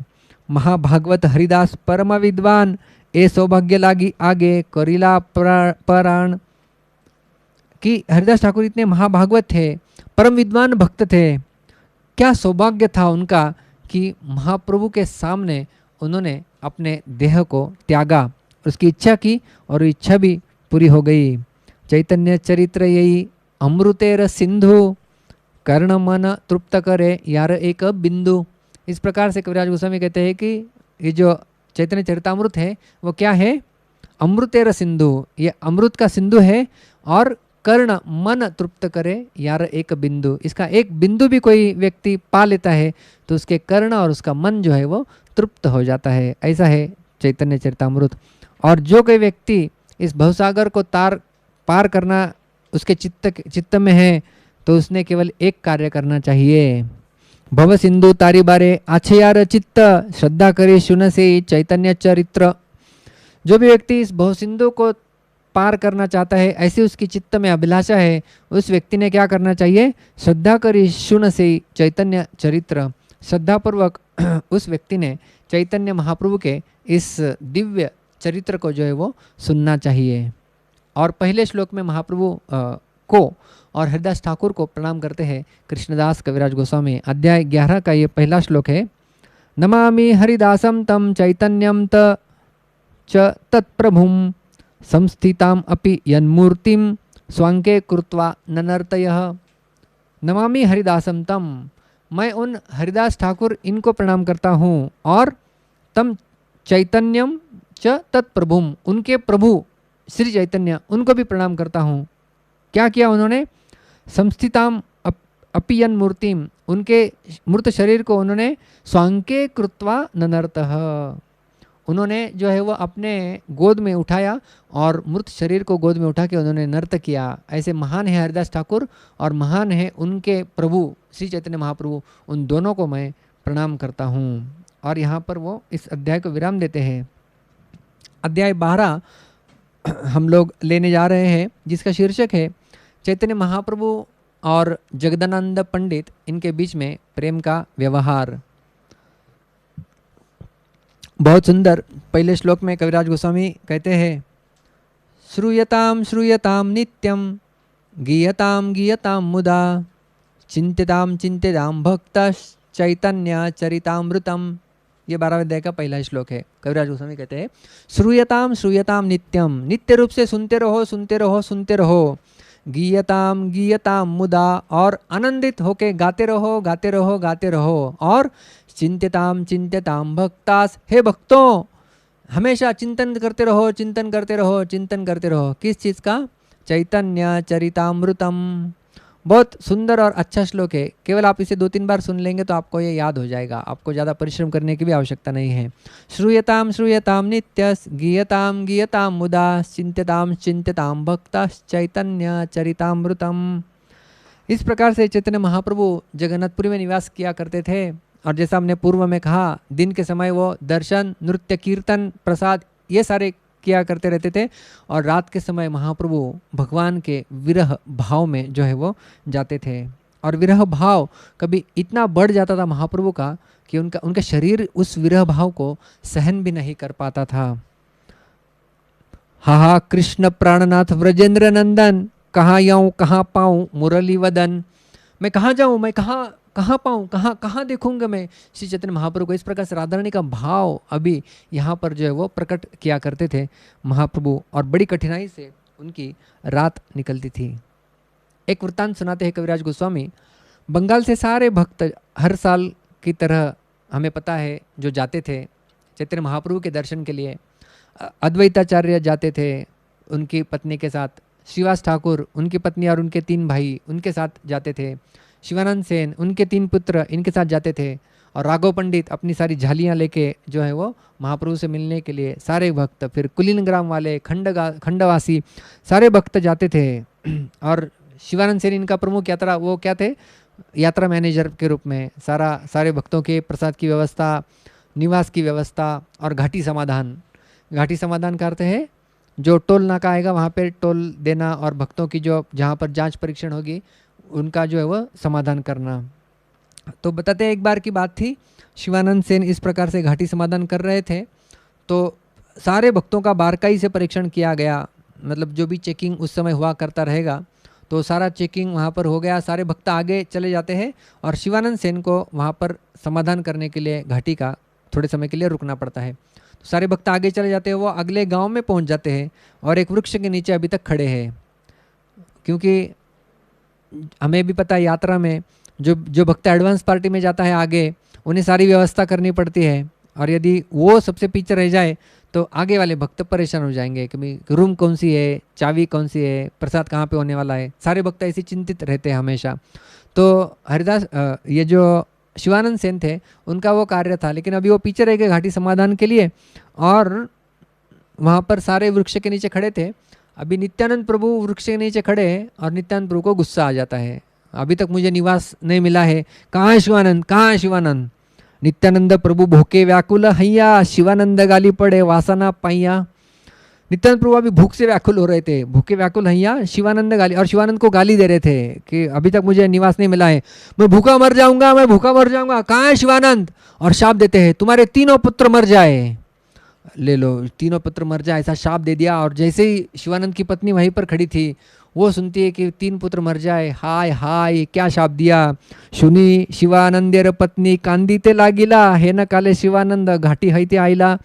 [SPEAKER 1] महाभागवत हरिदास परम विद्वान, ए सौभाग्य लागी आगे करीला पराण। कि हरिदास ठाकुर इतने महाभागवत थे, परम विद्वान भक्त थे, क्या सौभाग्य था उनका कि महाप्रभु के सामने उन्होंने अपने देह को त्यागा, उसकी इच्छा की और इच्छा भी पूरी हो गई। चैतन्य चरित्र यही अमृतेर सिंधु, कर्ण मन तृप्त करे यार एक बिंदु। इस प्रकार से कविराज गोस्वामी कहते हैं कि ये जो चैतन्य चरितामृत है वो क्या है? अमृतेर सिंधु, ये अमृत का सिंधु है, और कर्ण मन तृप्त करे यार एक बिंदु। इसका एक बिंदु भी कोई व्यक्ति पा लेता है तो उसके कर्ण और उसका मन जो है वो तृप्त हो जाता है। ऐसा है चैतन्य चरितामृत। और जो कोई व्यक्ति इस भवसागर को पार करना उसके चित्त में है तो उसने केवल एक कार्य करना चाहिए। भव सिंधु तारी बारे आछे यार चित्त, श्रद्धा करे सुन से चैतन्य चरित्र। जो भी व्यक्ति इस भव सिंधु को पार करना चाहता है, ऐसी उसकी चित्त में अभिलाषा है, उस व्यक्ति ने क्या करना चाहिए? श्रद्धा करी सुन से चैतन्य चरित्र। श्रद्धापूर्वक उस व्यक्ति ने चैतन्य महाप्रभु के इस दिव्य चरित्र को जो है वो सुनना चाहिए। और पहले श्लोक में महाप्रभु को और हरिदास ठाकुर को प्रणाम करते हैं कृष्णदास कविराज गोस्वामी। अध्याय 11 का ये पहला श्लोक है। नमामि हरिदासम तम चैतन्यम च तत्प्रभुम, संस्थिताम अपि यन्मूर्तिम स्वांके कृत्वा ननर्तयः। नमामि हरिदासम तम, मैं उन हरिदास ठाकुर इनको प्रणाम करता हूँ, और तम चैतन्यम च तत्प्रभुम, उनके प्रभु श्री चैतन्य उनको भी प्रणाम करता हूँ। क्या किया उन्होंने? संस्थिताम अपियन मूर्तिम, उनके मूर्त शरीर को उन्होंने स्वांके कृत्वा ननर्तः, उन्होंने जो है वो अपने गोद में उठाया और मूर्त शरीर को गोद में उठा के उन्होंने नृत्य किया। ऐसे महान है हरिदास ठाकुर और महान है उनके प्रभु श्री चैतन्य महाप्रभु। उन दोनों को मैं प्रणाम करता हूँ। और यहाँ पर वो इस अध्याय को विराम देते हैं। अध्याय 12 हम लोग लेने जा रहे हैं, जिसका शीर्षक है चैतन्य महाप्रभु और जगदानंद पंडित, इनके बीच में प्रेम का व्यवहार। बहुत सुंदर। पहले श्लोक में कविराज गोस्वामी कहते हैं, श्रूयताम श्रूयताम नित्यम गीयताम गीयताम मुदा चिंत्यताम चिंत्यताम भक्त चैतन्य चरितामृतम। ये 12वें अध्याय का पहला श्लोक है। कविराज गोस्वामी कहते हैं, श्रूयताम श्रूयताम नित्यम, नित्य रूप से सुनते रहो सुनते रहो सुनते रहो। गीयताम गीयताम मुदा, और आनंदित होके गाते रहो गाते रहो गाते रहो। और चिंत्यताम चिंत्यताम भक्तास, हे भक्तों हमेशा चिंतन करते रहो चिंतन करते रहो चिंतन करते रहो। किस चीज़ का? चैतन्य चरितामृतम। बहुत सुंदर और अच्छा श्लोक है। केवल आप इसे 2-3 बार सुन लेंगे तो आपको ये याद हो जाएगा, आपको ज़्यादा परिश्रम करने की भी आवश्यकता नहीं है। श्रूयताम श्रूयताम नित्यस गीयताम गीयताम मुदा चिंत्यताम चिंत्यताम भक्तश्च चैतन्य चरितामृतम। इस प्रकार से चैतन्य महाप्रभु जगन्नाथपुरी में निवास किया करते थे। और जैसा हमने पूर्व में कहा, दिन के समय वो दर्शन, नृत्य, कीर्तन, प्रसाद ये सारे किया करते रहते थे, और रात के समय महाप्रभु भगवान के विरह भाव में जो है वो जाते थे। और विरह भाव कभी इतना बढ़ जाता था महाप्रभु का कि उनका शरीर उस विरह भाव को सहन भी नहीं कर पाता था। हा हा कृष्ण प्राणनाथ व्रजेंद्र नंदन, कहाँ जाऊँ कहाँ पाऊँ मुरली वदन। मैं कहाँ जाऊँ, मैं कहाँ पाऊँ, कहाँ देखूंगा मैं श्री चैतन्य महाप्रभु को। इस प्रकार से राधारानी का भाव अभी यहाँ पर जो है वो प्रकट किया करते थे महाप्रभु, और बड़ी कठिनाई से उनकी रात निकलती थी। एक वृत्तांत सुनाते हैं कविराज गोस्वामी। बंगाल से सारे भक्त हर साल की तरह हमें पता है जो जाते थे चैतन्य महाप्रभु के दर्शन के लिए। अद्वैताचार्य जाते थे उनकी पत्नी के साथ, श्रीवास ठाकुर उनकी पत्नी और उनके 3 भाई उनके साथ जाते थे, शिवानंद सेन उनके 3 पुत्र इनके साथ जाते थे, और राघव पंडित अपनी सारी झालियाँ लेके जो है वो महाप्रभु से मिलने के लिए सारे भक्त, फिर कुलीन ग्राम वाले, खंडवासी सारे भक्त जाते थे। और शिवानंद सेन इनका प्रमुख यात्रा वो क्या थे, यात्रा मैनेजर के रूप में सारे भक्तों के प्रसाद की व्यवस्था, निवास की व्यवस्था और घाटी समाधान। घाटी समाधान का अर्थ है जो टोल नाका आएगा वहाँ पे टोल देना, और भक्तों की जो जहाँ पर जांच परीक्षण होगी उनका जो है वह समाधान करना। तो बताते हैं, एक बार की बात थी, शिवानंद सेन इस प्रकार से घाटी समाधान कर रहे थे, तो सारे भक्तों का बारकाई से परीक्षण किया गया। मतलब जो भी चेकिंग उस समय हुआ करता रहेगा तो सारा चेकिंग वहाँ पर हो गया। सारे भक्त आगे चले जाते हैं और शिवानंद सेन को वहाँ पर समाधान करने के लिए घाटी का थोड़े समय के लिए रुकना पड़ता है। तो सारे भक्त आगे चले जाते हैं, वो अगले गांव में पहुँच जाते हैं और एक वृक्ष के नीचे अभी तक खड़े हैं। क्योंकि हमें भी पता है यात्रा में जो भक्त एडवांस पार्टी में जाता है आगे, उन्हें सारी व्यवस्था करनी पड़ती है, और यदि वो सबसे पीछे रह जाए तो आगे वाले भक्त परेशान हो जाएंगे कि रूम कौन सी है, चाबी कौन सी है, प्रसाद कहाँ पे होने वाला है। सारे भक्त ऐसे चिंतित रहते हैं हमेशा। तो हरिदास ये जो शिवानंद सेन थे उनका वो कार्य था, लेकिन अभी वो पीछे रह गए घाटी समाधान के लिए, और वहाँ पर सारे वृक्ष के नीचे खड़े थे। अभी नित्यानंद प्रभु वृक्ष के नीचे खड़े हैं और नित्यानंद प्रभु को गुस्सा आ जाता है, अभी तक मुझे निवास नहीं मिला है, कहाँ है शिवानंद, कहाँ है शिवानंद। नित्यानंद प्रभु भूखे व्याकुल हैया, शिवानंद गाली पड़े वासना पाइया। नित्यानंद प्रभु अभी भूख से व्याकुल हो रहे थे, भूखे व्याकुल हैया, शिवानंद गाली, और शिवानंद को गाली दे रहे थे कि अभी तक मुझे निवास नहीं मिला है, मैं भूखा मर जाऊंगा, मैं भूखा मर जाऊंगा, कहाँ है शिवानंद। और शाप देते हैं, तुम्हारे 3 पुत्र मर जाए, ले लो 3 पुत्र मर जाए, ऐसा शाप दे दिया। और जैसे ही शिवानंद की पत्नी वहीं पर खड़ी थी, वो सुनती है कि 3 पुत्र मर जाए, हाय हाय क्या शाप दिया। सुनी शिवानंदेर पत्नी कांदीते लागिला, हे न काले शिवानंद घाटी हईते आईला।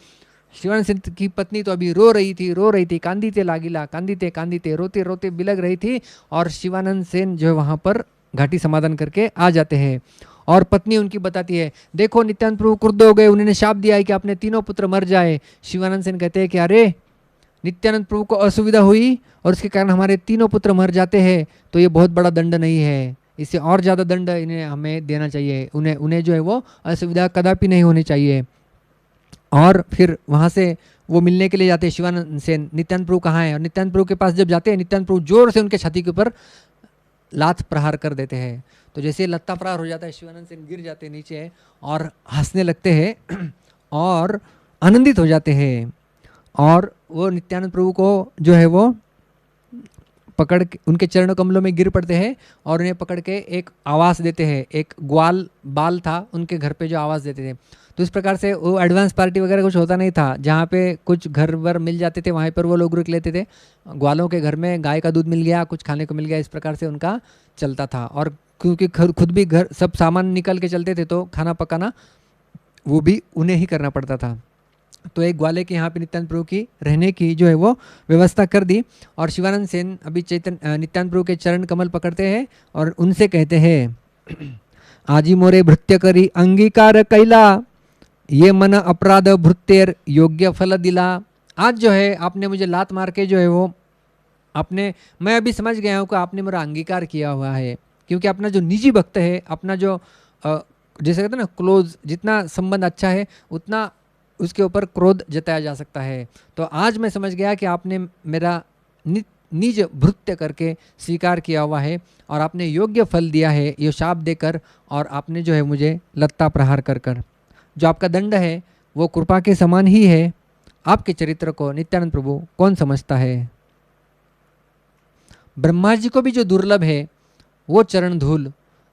[SPEAKER 1] शिवानंद की पत्नी तो अभी रो रही थी, कांदीते लागिला, कांदीते रोते रोते बिलग रही थी। और शिवानंद सेन जो है वहाँ पर घाटी समाधान करके आ जाते हैं, और पत्नी उनकी बताती है, देखो नित्यानंद प्रभु क्रुद्ध हो गए, उन्होंने शाप दिया है कि अपने 3 पुत्र मर जाए। शिवानंद सेन कहते हैं कि अरे नित्यानंद प्रभु को असुविधा हुई और उसके कारण हमारे 3 पुत्र मर जाते हैं, तो ये बहुत बड़ा दंड नहीं है, इससे और ज़्यादा दंड इन्हें हमें देना चाहिए, उन्हें जो है वो असुविधा कदापि नहीं होनी चाहिए। और फिर वहाँ से वो मिलने के लिए जाते हैं शिवानंद सेन, नित्यानंद प्रभु कहाँ है। और नित्यानंद प्रभु के पास जब जाते हैं, नित्यानंद प्रभु जोर से उनके छाती के ऊपर लात प्रहार कर देते हैं। तो जैसे लत्ता प्रहार हो जाता है, शिवानंद सेन गिर जाते हैं नीचे और हंसने लगते हैं और आनंदित हो जाते हैं। और वो नित्यानंद प्रभु को जो है वो पकड़ के उनके चरणों कमलों में गिर पड़ते हैं और उन्हें पकड़ के एक आवास देते हैं। एक ग्वाल बाल था उनके घर पे जो आवास देते थे। तो इस प्रकार से वो एडवांस पार्टी वगैरह कुछ होता नहीं था, जहाँ पे कुछ घर वर मिल जाते थे वहीं पर वो लोग रुक लेते थे। ग्वालों के घर में गाय का दूध मिल गया, कुछ खाने को मिल गया, इस प्रकार से उनका चलता था। और क्योंकि खुद भी घर सब सामान निकल के चलते थे तो खाना पकाना वो भी उन्हें ही करना पड़ता था। तो एक ग्वाले के यहाँ पे नित्यानंद प्रभु की रहने की जो है वो व्यवस्था कर दी। और शिवानंद सेन अभी नित्यानंद प्रभु के चरण कमल पकड़ते हैं और उनसे कहते हैं, आजी मोरे भृत्य करी अंगीकार कैला, ये मन अपराध भृत्यर योग्य फल दिला। आज जो है आपने मुझे लात मार के जो है वो मैं अभी समझ गया हूँ कि आपने मेरा अंगीकार किया हुआ है। क्योंकि अपना जो निजी भक्त है, अपना जो जैसे कहते हैं ना क्लोज, जितना संबंध अच्छा है उतना उसके ऊपर क्रोध जताया जा सकता है। तो आज मैं समझ गया कि आपने मेरा निज भृत्य करके स्वीकार किया हुआ है और आपने योग्य फल दिया है ये शाप देकर, और आपने जो है मुझे लत्ता प्रहार कर कर। जो आपका दंड है वो कृपा के समान ही है। आपके चरित्र को नित्यानंद प्रभु कौन समझता है। ब्रह्मा जी को भी जो दुर्लभ है वो चरण धूल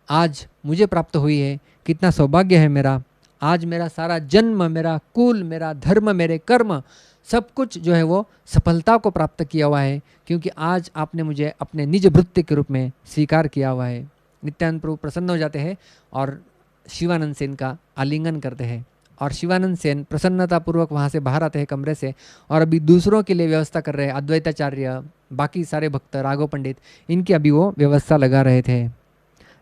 [SPEAKER 1] आज मुझे प्राप्त हुई है। कितना सौभाग्य है मेरा। आज मेरा सारा जन्म, मेरा कुल, मेरा धर्म, मेरे कर्म, सब कुछ जो है वो सफलता को प्राप्त किया हुआ है, क्योंकि आज आपने मुझे अपने निज भृत्य के रूप में स्वीकार किया हुआ है। नित्यानंद प्रभु प्रसन्न हो जाते हैं और शिवानंद सेन का आलिंगन करते हैं। और शिवानंद सेन प्रसन्नतापूर्वक वहाँ से बाहर आते हैं कमरे से, और अभी दूसरों के लिए व्यवस्था कर रहे हैं। अद्वैताचार्य, बाकी सारे भक्त, राघव पंडित, इनकी अभी वो व्यवस्था लगा रहे थे।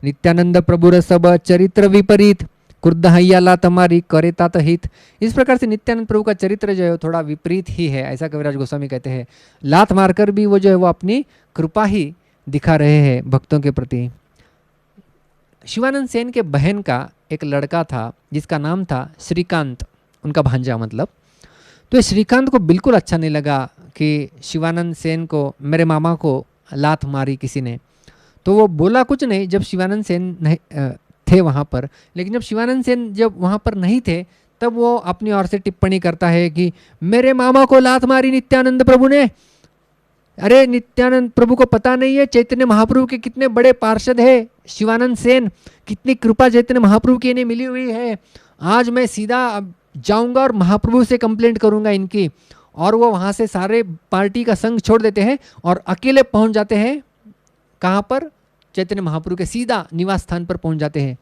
[SPEAKER 1] नित्यानंद प्रभु सब चरित्र विपरीत, क्रुद्ध हैयाला तमारी करे तात हित। इस प्रकार से नित्यानंद प्रभु का चरित्र जो है थोड़ा विपरीत ही है, ऐसा कविराज गोस्वामी कहते हैं। लात मारकर भी वो जो है वो अपनी कृपा ही दिखा रहे हैं भक्तों के प्रति। शिवानंद सेन के बहन का एक लड़का था जिसका नाम था श्रीकांत, उनका भांजा मतलब। तो श्रीकांत को बिल्कुल अच्छा नहीं लगा कि शिवानंद सेन को, मेरे मामा को लात मारी किसी ने। तो वो बोला कुछ नहीं जब शिवानंद सेन थे वहाँ पर, लेकिन जब शिवानंद सेन जब वहाँ पर नहीं थे तब वो अपनी ओर से टिप्पणी करता है कि मेरे मामा को लात मारी नित्यानंद प्रभु ने। अरे नित्यानंद प्रभु को पता नहीं है चैतन्य महाप्रभु के कितने बड़े पार्षद है शिवानंद सेन, कितनी कृपा चैतन्य महाप्रभु की इन्हें मिली हुई है। आज मैं सीधा जाऊंगा और महाप्रभु से कंप्लेंट करूंगा इनकी। और वो वहाँ से सारे पार्टी का संग छोड़ देते हैं और अकेले पहुँच जाते हैं कहाँ पर, चैतन्य महाप्रभु के सीधा निवास स्थान पर पहुंच जाते हैं।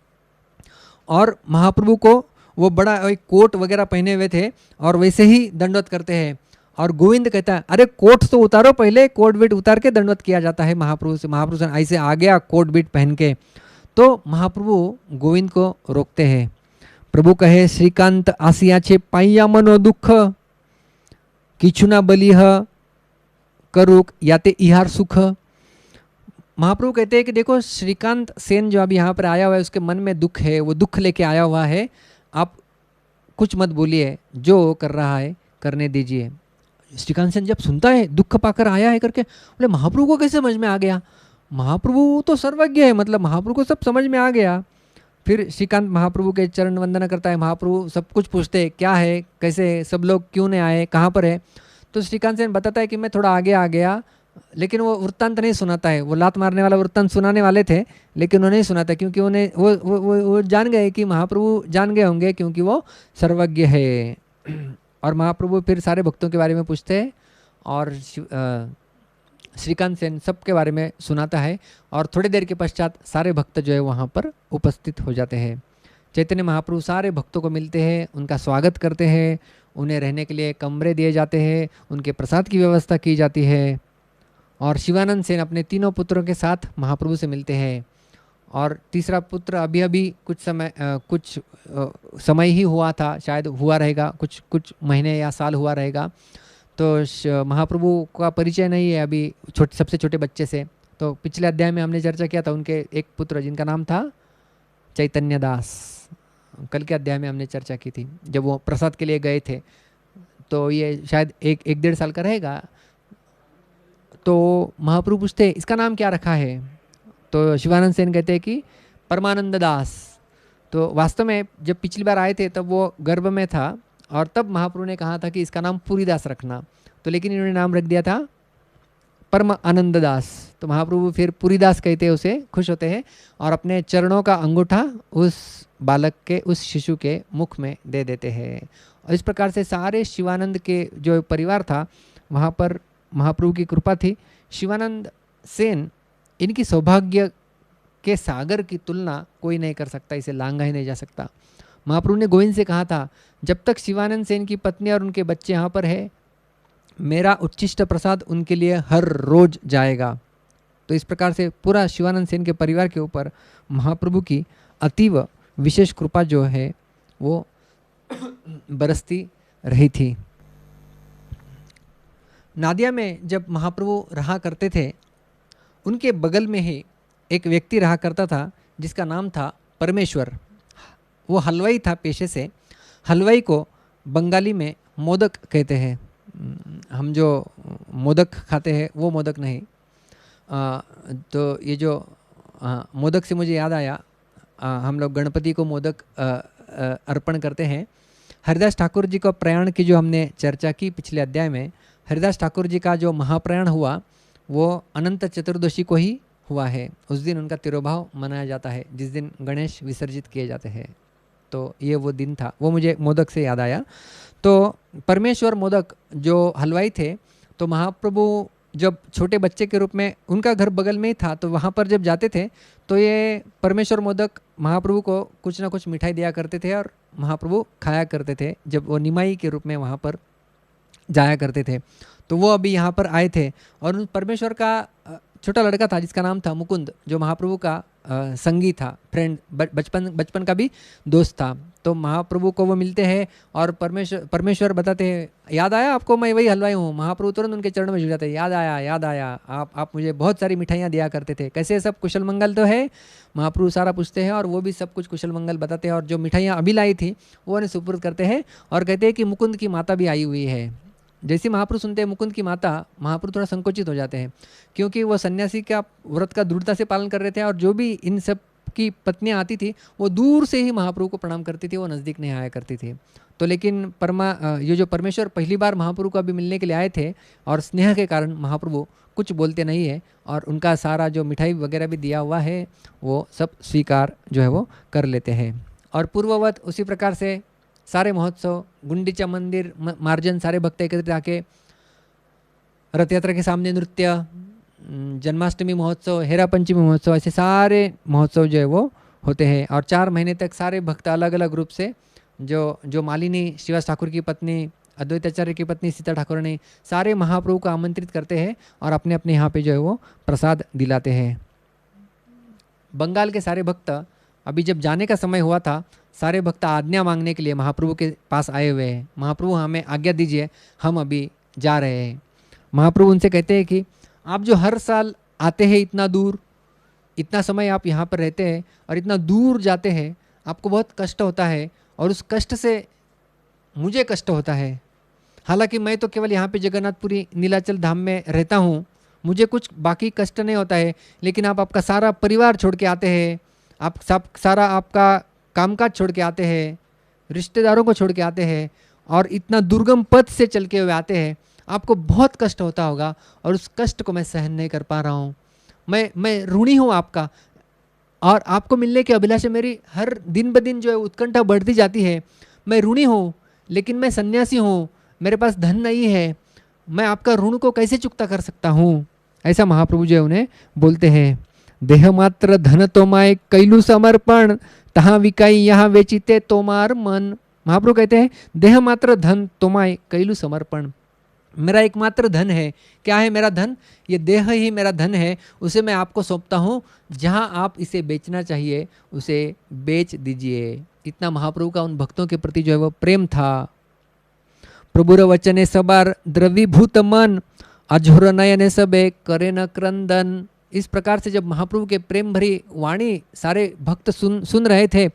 [SPEAKER 1] और महाप्रभु को वो बड़ा एक कोट वगैरह पहने हुए थे और वैसे ही दंडवत करते हैं। और गोविंद कहता है अरे कोट तो उतारो पहले, कोट बीट उतार के दंडवत किया जाता है महाप्रभु से। महाप्रभु से ऐसे आ गया कोट बीट पहन के, तो महाप्रभु गोविंद को रोकते हैं। प्रभु कहे श्रीकांत आसिया छे पाइया मनो दुख, किछु ना बलिह करुक याते इहार सुख। महाप्रभु कहते हैं कि देखो श्रीकांत सेन जो अभी यहाँ पर आया हुआ है उसके मन में दुख है, वो दुख लेके आया हुआ है। आप कुछ मत बोलिए, जो कर रहा है करने दीजिए। श्रीकांत सेन जब सुनता है दुख पाकर आया है करके, बोले महाप्रभु को कैसे समझ में आ गया, महाप्रभु तो सर्वज्ञ है, मतलब महाप्रभु को सब समझ में आ गया। फिर श्रीकांत महाप्रभु के चरण वंदना करता है। महाप्रभु सब कुछ पूछते हैं क्या है, कैसे है, सब लोग क्यों नहीं आए, कहाँ पर है। तो श्रीकांत सेन बताता है कि मैं थोड़ा आगे आ गया, लेकिन वो वृत्तांत नहीं सुनाता है। वो लात मारने वाला वृत्तांत सुनाने वाले थे लेकिन उन्हें नहीं सुनाता, क्योंकि उन्हें वो जान गए कि महाप्रभु जान गए होंगे क्योंकि वो सर्वज्ञ है। और महाप्रभु फिर सारे भक्तों के बारे में पूछते हैं और श्रीकांत सेन सबके बारे में सुनाता है। और थोड़ी देर के पश्चात सारे भक्त जो है वहाँ पर उपस्थित हो जाते हैं। चैतन्य महाप्रभु सारे भक्तों को मिलते हैं, उनका स्वागत करते हैं, उन्हें रहने के लिए कमरे दिए जाते हैं, उनके प्रसाद की व्यवस्था की जाती है। और शिवानंद सेन अपने तीनों पुत्रों के साथ महाप्रभु से मिलते हैं। और तीसरा पुत्र अभी अभी कुछ समय ही हुआ था, शायद हुआ रहेगा, कुछ महीने या साल हुआ रहेगा। तो महाप्रभु का परिचय नहीं है अभी सबसे छोटे बच्चे से। तो पिछले अध्याय में हमने चर्चा किया था उनके एक पुत्र जिनका नाम था चैतन्य दास। कल के अध्याय में हमने चर्चा की थी जब वो प्रसाद के लिए गए थे। तो ये शायद एक डेढ़ साल का रहेगा। तो महाप्रभु पूछते इसका नाम क्या रखा है। तो शिवानंद सेन कहते हैं कि परमानंद दास। तो वास्तव में जब पिछली बार आए थे तब वो गर्भ में था और तब महाप्रभु ने कहा था कि इसका नाम पुरीदास रखना। तो लेकिन इन्होंने नाम रख दिया था परम आनंद दास। तो महाप्रभु फिर पुरीदास कहते हैं उसे, खुश होते हैं और अपने चरणों का अंगूठा उस बालक के, उस शिशु के मुख में दे देते हैं। और इस प्रकार से सारे शिवानंद के जो परिवार था वहाँ पर महाप्रभु की कृपा थी। शिवानंद सेन, इनकी सौभाग्य के सागर की तुलना कोई नहीं कर सकता, इसे लांघा ही नहीं जा सकता। महाप्रभु ने गोविंद से कहा था, जब तक शिवानंद सेन की पत्नी और उनके बच्चे यहाँ पर है, मेरा उच्छिष्ट प्रसाद उनके लिए हर रोज जाएगा। तो इस प्रकार से पूरा शिवानंद सेन के परिवार के ऊपर महाप्रभु की अतीव विशेष कृपा जो है वो बरसती रही थी। नादिया में जब महाप्रभु रहा करते थे, उनके बगल में ही एक व्यक्ति रहा करता था जिसका नाम था परमेश्वर। वो हलवाई था पेशे से। हलवाई को बंगाली में मोदक कहते हैं। हम जो मोदक खाते हैं वो मोदक नहीं। तो ये जो मोदक से मुझे याद आया, हम लोग गणपति को मोदक अर्पण करते हैं। हरिदास ठाकुर जी का प्रयाण की जो हमने चर्चा की पिछले अध्याय में, हरिदास ठाकुर जी का जो महाप्रयाण हुआ वो अनंत चतुर्दशी को ही हुआ है। उस दिन उनका तिरोभाव मनाया जाता है, जिस दिन गणेश विसर्जित किए जाते हैं। तो ये वो दिन था, वो मुझे मोदक से याद आया। तो परमेश्वर मोदक जो हलवाई थे, तो महाप्रभु जब छोटे बच्चे के रूप में, उनका घर बगल में ही था, तो वहाँ पर जब जाते थे तो ये परमेश्वर मोदक महाप्रभु को कुछ ना कुछ मिठाई दिया करते थे और महाप्रभु खाया करते थे जब वो निमाई के रूप में वहाँ पर जाया करते थे। तो वो अभी यहाँ पर आए थे और उन परमेश्वर का छोटा लड़का था जिसका नाम था मुकुंद, जो महाप्रभु का संगी था, फ्रेंड, बचपन का भी दोस्त था। तो महाप्रभु को वो मिलते हैं और परमेश्वर बताते हैं, याद आया आपको, मैं वही हलवाई हूँ। महाप्रभु तुरंत उनके चरणों में झुक जाते हैं, याद आया, आप मुझे बहुत सारी मिठाइयाँ दिया करते थे, कैसे सब कुशल मंगल तो है। महाप्रभु सारा पूछते हैं और वो भी सब कुछ कुशल मंगल बताते हैं और जो मिठाइयाँ अभी लाई थी वो उन्हें सुपुर्द करते हैं और कहते हैं कि मुकुंद की माता भी आई हुई है। जैसे महाप्रभु सुनते हैं मुकुंद की माता, महाप्रभु थोड़ा संकोचित हो जाते हैं, क्योंकि वो सन्यासी का व्रत का दृढ़ता से पालन कर रहे थे और जो भी इन सब की पत्नियां आती थी वो दूर से ही महाप्रभु को प्रणाम करती थी, वो नज़दीक नहीं आया करती थी। तो लेकिन ये जो परमेश्वर पहली बार महाप्रभु को अभी मिलने के लिए आए थे और स्नेह के कारण महाप्रभु कुछ बोलते नहीं है और उनका सारा जो मिठाई वगैरह भी दिया हुआ है वो सब स्वीकार जो है वो कर लेते हैं। और पूर्ववत उसी प्रकार से सारे महोत्सव, गुंडीचा मंदिर, मार्जन, सारे भक्त एकत्रित आके रथ यात्रा के सामने नृत्य, जन्माष्टमी महोत्सव, हेरा पंचमी महोत्सव, ऐसे सारे महोत्सव जो है वो होते हैं। और 4 महीने तक सारे भक्त अलग अलग रूप से जो मालिनी श्रीवास ठाकुर की पत्नी, अद्वैताचार्य की पत्नी सीता ठाकुर ने, सारे महाप्रभु को आमंत्रित करते हैं और अपने अपने यहाँ पे जो है वो प्रसाद दिलाते हैं। बंगाल के सारे भक्त अभी जब जाने का समय हुआ था, सारे भक्त आज्ञा मांगने के लिए महाप्रभु के पास आए हुए हैं। महाप्रभु हमें आज्ञा दीजिए, हम अभी जा रहे हैं। महाप्रभु उनसे कहते हैं कि आप जो हर साल आते हैं इतना दूर, इतना समय आप यहाँ पर रहते हैं और इतना दूर जाते हैं, आपको बहुत कष्ट होता है और उस कष्ट से मुझे कष्ट होता है। हालांकि मैं तो केवल यहाँ पे जगन्नाथपुरी नीलाचल धाम में रहता हूँ, मुझे कुछ बाकी कष्ट नहीं होता है, लेकिन आप आपका सारा परिवार छोड़ के आते हैं, आप सारा आपका कामकाज छोड़ के आते हैं, रिश्तेदारों को छोड़ के आते हैं और इतना दुर्गम पथ से चल के हुए आते हैं, आपको बहुत कष्ट होता होगा और उस कष्ट को मैं सहन नहीं कर पा रहा हूँ। मैं ऋणी हूँ आपका और आपको मिलने की अभिलाषा मेरी हर दिन ब दिन जो है उत्कंठा बढ़ती जाती है। मैं ऋणी हूँ, लेकिन मैं सन्यासी हूँ, मेरे पास धन नहीं है, मैं आपका ऋण को कैसे चुकता कर सकता हूँ। ऐसा महाप्रभु जो है उन्हें बोलते हैं। देह मात्र धन तोमाय कैलू समर्पण, तहाँ विकाई यहाँ बेचिते तोमार मन। महाप्रभु कहते हैं देह मात्र धन तोमाय कैलू समर्पण, मेरा एकमात्र धन है। क्या है मेरा धन? ये देह ही मेरा धन है, उसे मैं आपको सौंपता हूँ। जहाँ आप इसे बेचना चाहिए उसे बेच दीजिए। इतना महाप्रभु का उन भक्तों के प्रति जो है वो प्रेम था। प्रभुर वचने सबार द्रवीभूत मन, अझुर नयने सबे करे न क्रंदन। इस प्रकार से जब महाप्रभु के प्रेम भरी वाणी सारे भक्त सुन रहे थे,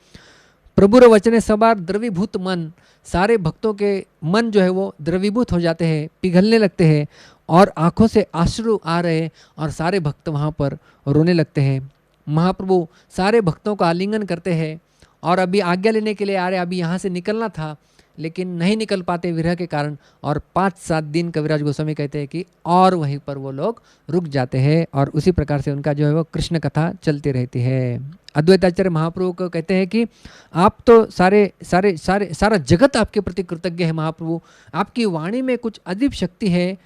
[SPEAKER 1] प्रभुर वचने सबार द्रवीभूत मन, सारे भक्तों के मन जो है वो द्रवीभूत हो जाते हैं, पिघलने लगते हैं और आंखों से आंसू आ रहे और सारे भक्त वहाँ पर रोने लगते हैं। महाप्रभु सारे भक्तों का आलिंगन करते हैं और अभी आज्ञा लेने के लिए आ रहे, अभी यहाँ से निकलना था लेकिन नहीं निकल पाते विरह के कारण, और 5-7 दिन कविराज गोस्वामी कहते हैं कि और वहीं पर वो लोग रुक जाते हैं, और उसी प्रकार से उनका जो है वो कृष्ण कथा चलती रहती है। अद्वैताचार्य महाप्रभु को कहते हैं कि आप तो सारा जगत आपके प्रति कृतज्ञ है महाप्रभु, आपकी वाणी में कुछ अजीब शक्ति है,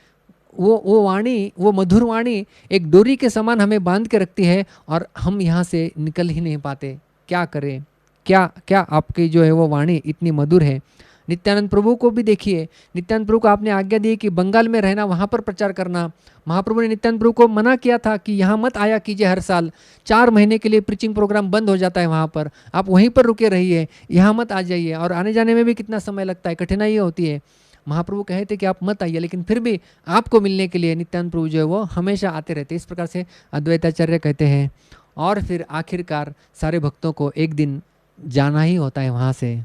[SPEAKER 1] वो वाणी, वो मधुर वाणी एक डोरी के समान हमें बांध के रखती है और हम यहाँ से निकल ही नहीं पाते, क्या करें, क्या आपकी जो है वो वाणी इतनी मधुर है। नित्यानंद प्रभु को भी देखिए, नित्यानंद प्रभु को आपने आज्ञा दी कि बंगाल में रहना, वहाँ पर प्रचार करना। महाप्रभु ने नित्यानंद प्रभु को मना किया था कि यहाँ मत आया कीजिए, हर साल 4 महीने के लिए प्रीचिंग प्रोग्राम बंद हो जाता है वहाँ पर, आप वहीं पर रुके रहिए, यहाँ मत आ जाइए, और आने जाने में भी कितना समय लगता है, कठिनाई होती है। महाप्रभु कहे थे कि आप मत आइए, लेकिन फिर भी आपको मिलने के लिए नित्यानंद प्रभु जो है वो हमेशा आते रहते। इस प्रकार से अद्वैताचार्य कहते हैं। और फिर आखिरकार सारे भक्तों को एक दिन जाना ही होता है वहाँ से।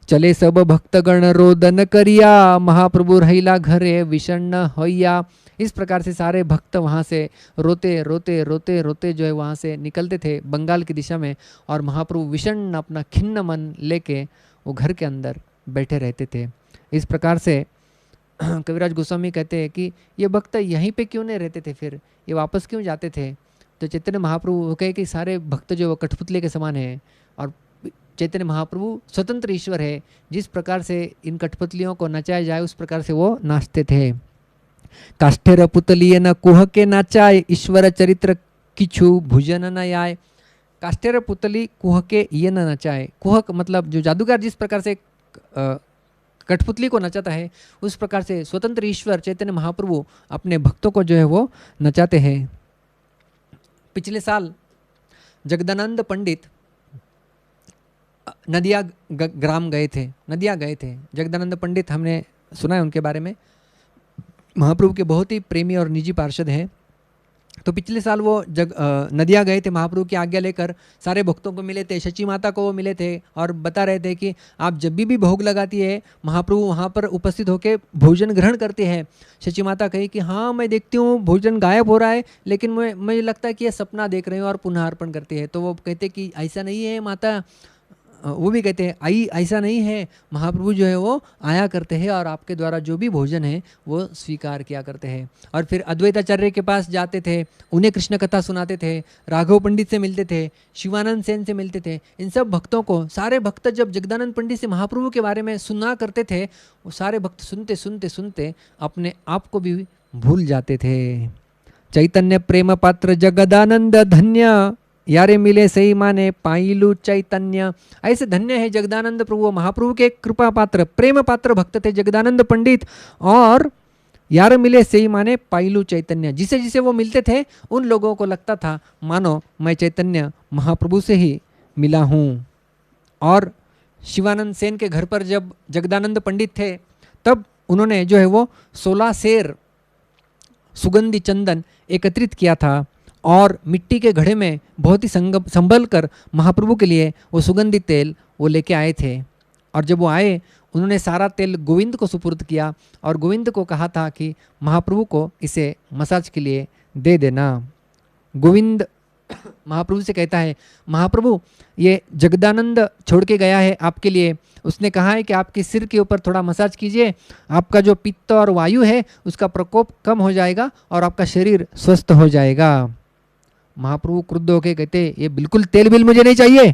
[SPEAKER 1] चले सब भक्तगण रोदन करिया, महाप्रभु रहिला घरे विषण्ण होइया। इस प्रकार से सारे भक्त वहाँ से रोते रोते रोते रोते जो है वहाँ से निकलते थे बंगाल की दिशा में, और महाप्रभु विषण्ण अपना खिन्न मन लेके वो घर के अंदर बैठे रहते थे। इस प्रकार से कविराज गोस्वामी कहते हैं कि ये भक्त यहीं पे क्यों नहीं रहते थे, फिर ये वापस क्यों जाते थे। तो चैतन्य महाप्रभु कहे कि सारे भक्त जो वो कठपुतली के समान है, और चैतन्य महाप्रभु स्वतंत्र ईश्वर है, जिस प्रकार से इन कठपुतलियों को नचाया जाए उस प्रकार से वो नाचते थे। काष्ठेर पुतलिये न कुह के नाचाए, ईश्वर चरित्र किछु भुजन न आए। काष्ठेर पुतली कुह के ये न नचाए, कुह मतलब जो जादूगर जिस प्रकार से कठपुतली को नचाता है, उस प्रकार से स्वतंत्र ईश्वर चैतन्य महाप्रभु अपने भक्तों को जो है वो नचाते हैं। पिछले साल जगदानंद पंडित नदिया ग्राम गए थे, नदिया गए थे। जगदानंद पंडित हमने सुना है उनके बारे में, महाप्रभु के बहुत ही प्रेमी और निजी पार्षद हैं। तो पिछले साल वो नदिया गए थे, महाप्रभु की आज्ञा लेकर सारे भक्तों को मिले थे, शची माता को वो मिले थे और बता रहे थे कि आप जब भी भोग लगाती है महाप्रभु वहाँ पर उपस्थित होकर भोजन ग्रहण करते हैं। शची माता कही कि हाँ मैं देखती हूँ भोजन गायब हो रहा है, लेकिन मुझे लगता है कि ये सपना देख रहे हो, और पुनः अर्पण करती है। तो वो कहते कि ऐसा नहीं है माता, वो भी कहते हैं आई ऐसा नहीं है, महाप्रभु जो है वो आया करते हैं और आपके द्वारा जो भी भोजन है वो स्वीकार किया करते हैं। और फिर अद्वैताचार्य के पास जाते थे, उन्हें कृष्ण कथा सुनाते थे, राघव पंडित से मिलते थे, शिवानंद सेन से मिलते थे। इन सब भक्तों को, सारे भक्त जब जगदानंद पंडित से महाप्रभु के बारे में सुना करते थे, वो सारे भक्त सुनते सुनते सुनते अपने आप को भी भूल जाते थे। चैतन्य प्रेम पात्र जगदानंद धन्य, यारे मिले सही माने पाइलू चैतन्य। ऐसे धन्य है जगदानंद प्रभु, महाप्रभु के कृपा पात्र प्रेम पात्र भक्त थे जगदानंद पंडित, और यार मिले सही माने पाइलू चैतन्य। जिसे जिसे वो मिलते थे उन लोगों को लगता था मानो मैं चैतन्य महाप्रभु से ही मिला हूँ। और शिवानंद सेन के घर पर जब जगदानंद पंडित थे तब उन्होंने जो है वो 16 सेर सुगंधी चंदन एकत्रित किया था, और मिट्टी के घड़े में बहुत ही संभल कर महाप्रभु के लिए वो सुगंधित तेल वो लेके आए थे। और जब वो आए उन्होंने सारा तेल गोविंद को सुपुर्द किया, और गोविंद को कहा था कि महाप्रभु को इसे मसाज के लिए दे देना। गोविंद महाप्रभु से कहता है, महाप्रभु ये जगदानंद छोड़ के गया है आपके लिए, उसने कहा है कि आपके सिर के ऊपर थोड़ा मसाज कीजिए, आपका जो पित्त और वायु है उसका प्रकोप कम हो जाएगा और आपका शरीर स्वस्थ हो जाएगा। महाप्रभु क्रुद्ध होके कहते ये बिल्कुल तेल बिल मुझे नहीं चाहिए।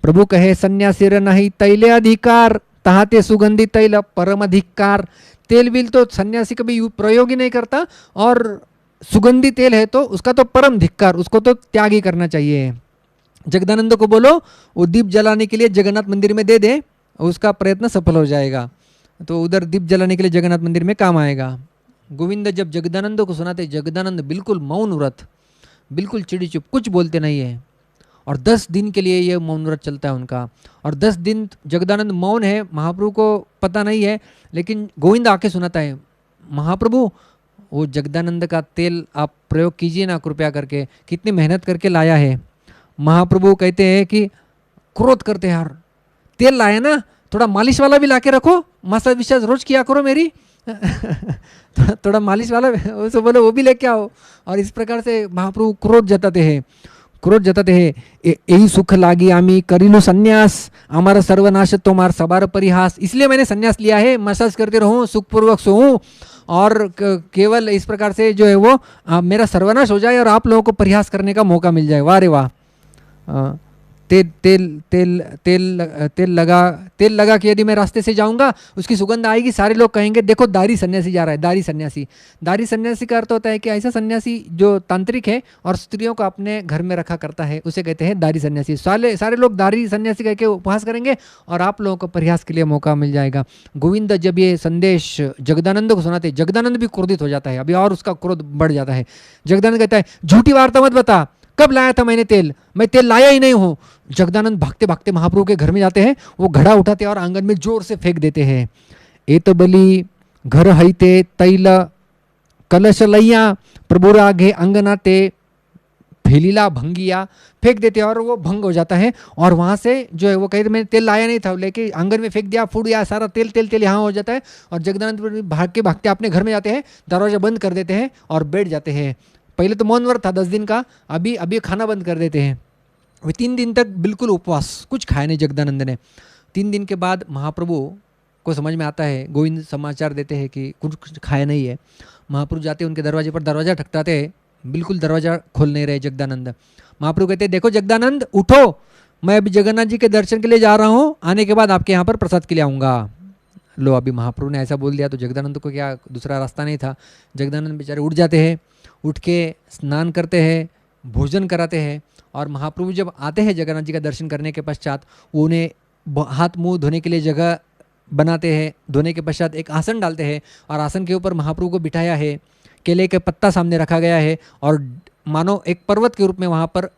[SPEAKER 1] प्रभु कहे सन्यासीर नहीं तैले अधिकार, तहाते सुगंधी तैल परम अधिकार। तेल बिल तो सन्यासी कभी प्रयोग ही नहीं करता, और सुगंधी तेल है तो उसका तो परम धिक्कार, उसको तो त्याग ही करना चाहिए। जगदानंद को बोलो वो दीप जलाने के लिए जगन्नाथ मंदिर में दे दे, उसका प्रयत्न सफल हो जाएगा, तो उधर दीप जलाने के लिए जगन्नाथ मंदिर में काम आएगा। गोविंद जब जगदानंद को सुनाते, जगदानंद बिल्कुल मौन व्रत, बिल्कुल चिड़ी चुप, कुछ बोलते नहीं है। और 10 दिन के लिए ये मौन व्रत चलता है उनका, और 10 दिन जगदानंद मौन है, महाप्रभु को पता नहीं है, लेकिन गोविंद आके सुनाता है, महाप्रभु वो जगदानंद का तेल आप प्रयोग कीजिए ना कृपया करके, कितनी मेहनत करके लाया है। महाप्रभु कहते हैं कि क्रोध करते हैं, यार तेल लाया ना, थोड़ा मालिश वाला भी लाके रखो, मसाज विशाज रोज किया करो मेरी थोड़ा मालिश वाला उसको बोलो वो भी लेके आओ। और इस प्रकार से महाप्रभु क्रोध जताते हैं। क्रोध जताते हैं, यही सुख लागी आमी करीलू संन्यास, हमारा सर्वनाश तुम्हार सबार परिहास, इसलिए मैंने संन्यास लिया है, मसाज करते रहूं, सुखपूर्वक सोऊं और केवल इस प्रकार से जो है वो मेरा सर्वनाश हो जाए और आप लोगों को परिहास करने का मौका मिल जाए। वाह रे वाह। तेल तेल तेल तेल तेल लगा कि यदि मैं रास्ते से जाऊंगा उसकी सुगंध आएगी, सारे लोग कहेंगे देखो दारी सन्यासी जा रहा है, दारी सन्यासी। दारी सन्यासी का अर्थ होता है कि ऐसा सन्यासी जो तांत्रिक है और स्त्रियों को अपने घर में रखा करता है, उसे कहते हैं दारी सन्यासी। सारे लोग दारी सन्यासी कह के उपहास करेंगे और आप लोगों को प्रयास के लिए मौका मिल जाएगा। गोविंद जब ये संदेश जगदानंद को सुनाते, जगदानंद भी क्रोधित हो जाता है अभी और उसका क्रोध बढ़ जाता है। जगदानंद कहता है झूठी वार्ता मत बता, कब लाया था मैंने तेल, मैं तेल लाया ही नहीं हूं। जगदानंद भागते भागते महाप्रभु के घर में जाते हैं, वो घड़ा उठाते हैं और आंगन में जोर से फेंक देते हैं। एत बली घर हईते तैल कलश लैया प्रभु राघे अंगनाते फेलीला भंगिया, फेंक देते हैं और वो भंग हो जाता है। और वहां से जो है वो कहते मैंने तेल लाया नहीं था, लेके आंगन में फेंक दिया, फूट गया सारा तेल, तेल तेल यहाँ हो जाता है। और जगदानंद भागते भागते अपने घर में जाते हैं, दरवाजा बंद कर देते हैं और बैठ जाते हैं। पहले तो मौन व्रत था 10 दिन का, अभी खाना बंद कर देते हैं। वे 3 दिन तक बिल्कुल उपवास, कुछ खाया नहीं जगदानंद ने। 3 दिन के बाद महाप्रभु को समझ में आता है, गोविंद समाचार देते हैं कि कुछ खाया नहीं है। महाप्रभु जाते हैं उनके दरवाजे पर, दरवाजा ठकठाते हैं, बिल्कुल दरवाजा खोल नहीं रहे जगदानंद। महाप्रभु कहते हैं देखो जगदानंद उठो, मैं अभी जगन्नाथ जी के दर्शन के लिए जा रहा हूँ, आने के बाद आपके यहाँ पर प्रसाद के लिए आऊँगा। लो अभी महाप्रभु ने ऐसा बोल दिया तो जगदानंद को क्या दूसरा रास्ता नहीं था। जगदानंद बेचारे उठ जाते हैं, उठ के स्नान करते हैं, भोजन कराते हैं। और महाप्रभु जब आते हैं जगन्नाथ जी का दर्शन करने के पश्चात, वो उन्हें हाथ मुंह धोने के लिए जगह बनाते हैं। धोने के पश्चात एक आसन डालते हैं और आसन के ऊपर महाप्रभु को बिठाया है, केले के पत्ता सामने रखा गया है और मानो एक पर्वत के रूप में वहाँ पर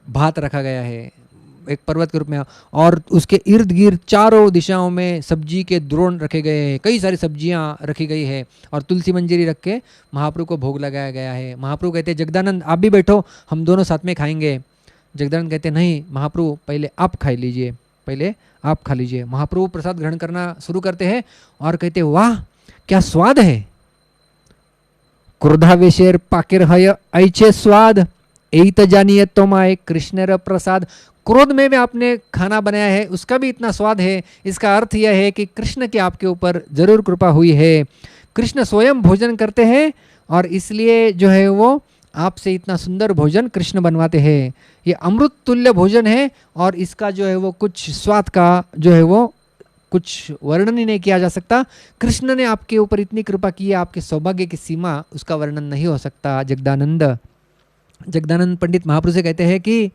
[SPEAKER 1] भात रखा गया है, एक पर्वत के रूप में। और उसके इर्द गिर्द चारों दिशाओं में सब्जी के द्रोण रखे गए हैं, कई सारी सब्जियां रखी गई है और तुलसी मंजरी रख के महाप्रभु को भोग लगाया गया है। महाप्रभु कहते हैं जगदानंद आप भी बैठो, हम दोनों साथ में खाएंगे। जगदानंद कहते हैं नहीं महाप्रभु, पहले आप खा लीजिए, पहले आप खा लीजिए। महाप्रभु प्रसाद ग्रहण करना शुरू करते हैं और कहते हैं वाह क्या स्वाद है, क्रोधावेशेर पाकेर हय ऐचे स्वाद, यही तो जानिए तोमाए कृष्णेर प्रसाद। क्रोध में भी आपने खाना बनाया है, उसका भी इतना स्वाद है, इसका अर्थ यह है कि कृष्ण की आपके ऊपर जरूर कृपा हुई है। कृष्ण स्वयं भोजन करते हैं और इसलिए जो है वो आपसे इतना सुंदर भोजन कृष्ण बनवाते हैं। ये अमृत तुल्य भोजन है और इसका जो है वो कुछ स्वाद का जो है वो कुछ वर्णन ही नहीं किया जा सकता। कृष्ण ने आपके ऊपर इतनी कृपा की है, आपके सौभाग्य की सीमा उसका वर्णन नहीं हो सकता। जगदानंद पंडित महाप्रभु से कहते हैं कि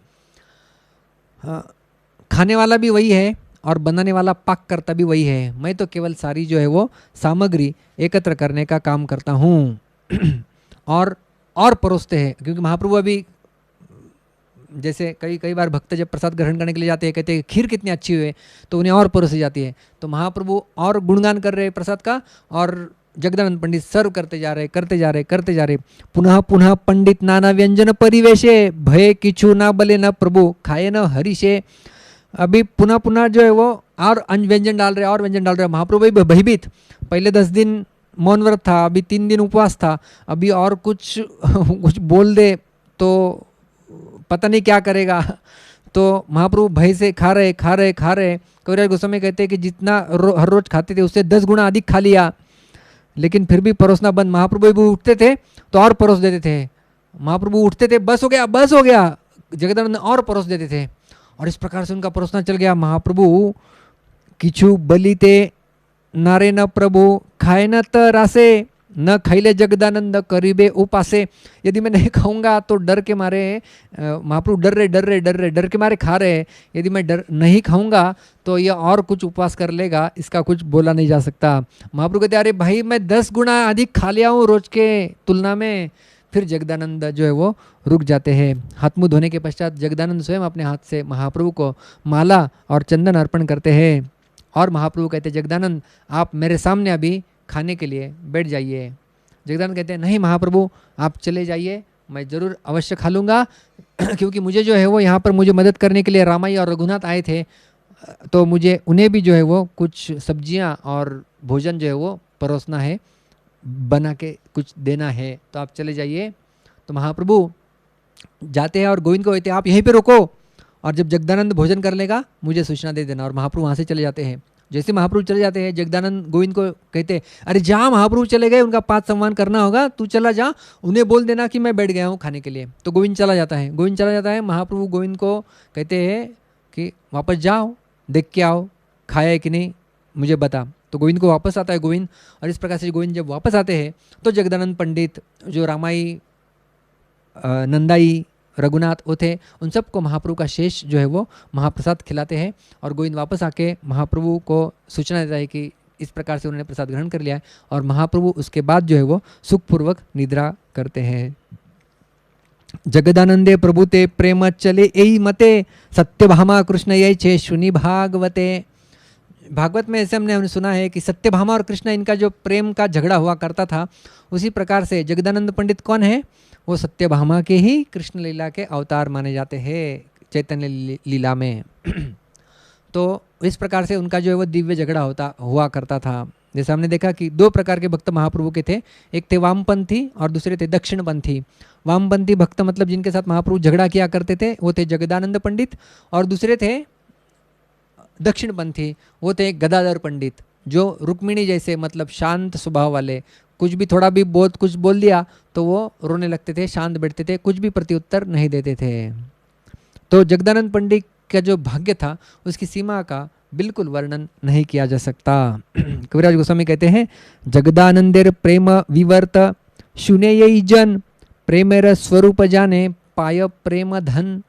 [SPEAKER 1] खाने वाला भी वही है और बनाने वाला पाक करता भी वही है, मैं तो केवल सारी जो है वो सामग्री एकत्र करने का काम करता हूँ और परोसते हैं। क्योंकि महाप्रभु अभी जैसे कई बार भक्त जब प्रसाद ग्रहण करने के लिए जाते हैं, कहते हैं खीर कितनी अच्छी हुई है, तो उन्हें और परोसी जाती है। तो महाप्रभु और गुणगान कर रहे हैं प्रसाद का और जगदानंद पंडित सर्व करते जा रहे। पुनः पुनः पंडित नाना व्यंजन परिवेशे, भय किछु ना बले न प्रभु खाए न हरिशे। अभी पुनः जो है वो और व्यंजन डाल रहे। महाप्रभु भी भयभीत, पहले 10 दिन मौन व्रत था, अभी 3 दिन उपवास था, अभी और कुछ बोल दे तो पता नहीं क्या करेगा। तो महाप्रभु भय से खा रहे। कविराज गोस्वामी कहते हैं कि जितना हर रोज खाते थे उससे 10 गुना अधिक खा लिया, लेकिन फिर भी परोसना बंद। महाप्रभु भी उठते थे तो और परोस देते थे। महाप्रभु उठते थे बस हो गया, जगदानंद और परोस देते थे और इस प्रकार से उनका परोसना चल गया। महाप्रभु किछु बलिते नारे न प्रभु खाए न त रासे, न खैले जगदानंद करीबे उपासे। यदि मैं नहीं खाऊंगा तो डर के मारे महाप्रभु डर के मारे खा रहे। यदि मैं नहीं खाऊंगा तो यह और कुछ उपवास कर लेगा, इसका कुछ बोला नहीं जा सकता। महाप्रभु कहते अरे भाई मैं 10 गुना अधिक खा लिया हूँ रोज के तुलना में। फिर जगदानंद जो है वो रुक जाते हैं। हाथ मुँह धोने के पश्चात जगदानंद स्वयं अपने हाथ से महाप्रभु को माला और चंदन अर्पण करते हैं और महाप्रभु कहते जगदानंद आप मेरे सामने अभी खाने के लिए बैठ जाइए। जगदानंद कहते हैं नहीं महाप्रभु आप चले जाइए, मैं ज़रूर अवश्य खा लूँगा क्योंकि मुझे जो है वो यहाँ पर मुझे मदद करने के लिए रामाई और रघुनाथ आए थे, तो मुझे उन्हें भी जो है वो कुछ सब्जियाँ और भोजन जो है वो परोसना है, बना के कुछ देना है, तो आप चले जाइए। तो महाप्रभु जाते हैं और गोविंद को कहते हैं आप यहीं पे रुको, और जब जगदानंद भोजन कर लेगा मुझे सूचना दे देना। और महाप्रभु वहाँ से चले जाते हैं। जैसे महाप्रभु चले जाते हैं, जगदानंद गोविंद को कहते हैं अरे जहाँ महाप्रभु चले गए उनका पाद सम्मान करना होगा, तू चला जा, उन्हें बोल देना कि मैं बैठ गया हूँ खाने के लिए। तो गोविंद चला जाता है। गोविंद चला जाता है, महाप्रभु गोविंद को कहते हैं कि वापस जाओ, देख के आओ खाया है कि नहीं, मुझे बता। तो गोविंद को वापस आता है गोविंद, और इस प्रकार से गोविंद जब वापस आते हैं तो जगदानंद पंडित, जो रामाई, नंदाई, रघुनाथ वो थे, उन सबको महाप्रभु का शेष जो है वो महाप्रसाद खिलाते हैं। और गोविंद वापस आके महाप्रभु को सूचना देता है कि इस प्रकार से उन्होंने प्रसाद ग्रहण कर लिया है। और महाप्रभु उसके बाद जो है वो सुखपूर्वक निद्रा करते हैं। जगदानंदे प्रभु ते प्रेम चले एई मते, सत्यभामा कृष्ण ये छे शुनि भागवते। भागवत में ऐसे हमने सुना है कि सत्यभामा और कृष्ण इनका जो प्रेम का झगड़ा हुआ करता था, उसी प्रकार से जगदानंद पंडित कौन है, वो सत्यभामा के ही कृष्ण लीला के अवतार माने जाते हैं चैतन्य लीला में। तो इस प्रकार से उनका जो है वो दिव्य झगड़ा हुआ करता था। जैसे हमने देखा कि दो प्रकार के भक्त महाप्रभु के थे, एक थे वामपंथी और दूसरे थे दक्षिणपंथी। वामपंथी भक्त मतलब जिनके साथ महाप्रभु झगड़ा किया करते थे वो थे जगदानंद पंडित, और दूसरे थे दक्षिणपंथी, वो थे गदाधर पंडित, जो रुक्मिणी जैसे मतलब शांत स्वभाव वाले, कुछ भी थोड़ा भी बहुत कुछ बोल दिया तो वो रोने लगते थे, शांत बैठते थे, कुछ भी प्रत्युत्तर नहीं देते थे। तो जगदानंद पंडित का जो भाग्य था उसकी सीमा का बिल्कुल वर्णन नहीं किया जा सकता। कविराज गोस्वामी कहते हैं जगदानंदेर प्रेम विवर्त शुनेयई जन, प्रेमेर स्वरूप जाने पाय प्रेम धन।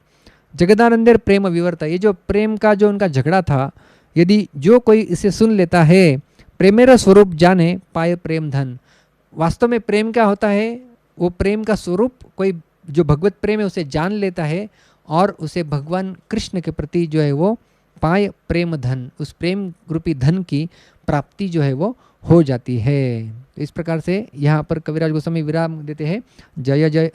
[SPEAKER 1] जगदानंदेर प्रेम विवर्त, ये जो प्रेम का जो उनका झगड़ा था, यदि जो कोई इसे सुन लेता है, प्रेमेर स्वरूप जाने पाय प्रेम धन। वास्तव में प्रेम क्या होता है, वो प्रेम का स्वरूप कोई जो भगवत प्रेम है उसे जान लेता है और उसे भगवान कृष्ण के प्रति जो है वो पाय प्रेम धन, उस प्रेम रूपी धन की प्राप्ति जो है वो हो जाती है। इस प्रकार से यहाँ पर कविराज गोस्वामी विराम देते हैं। जय जय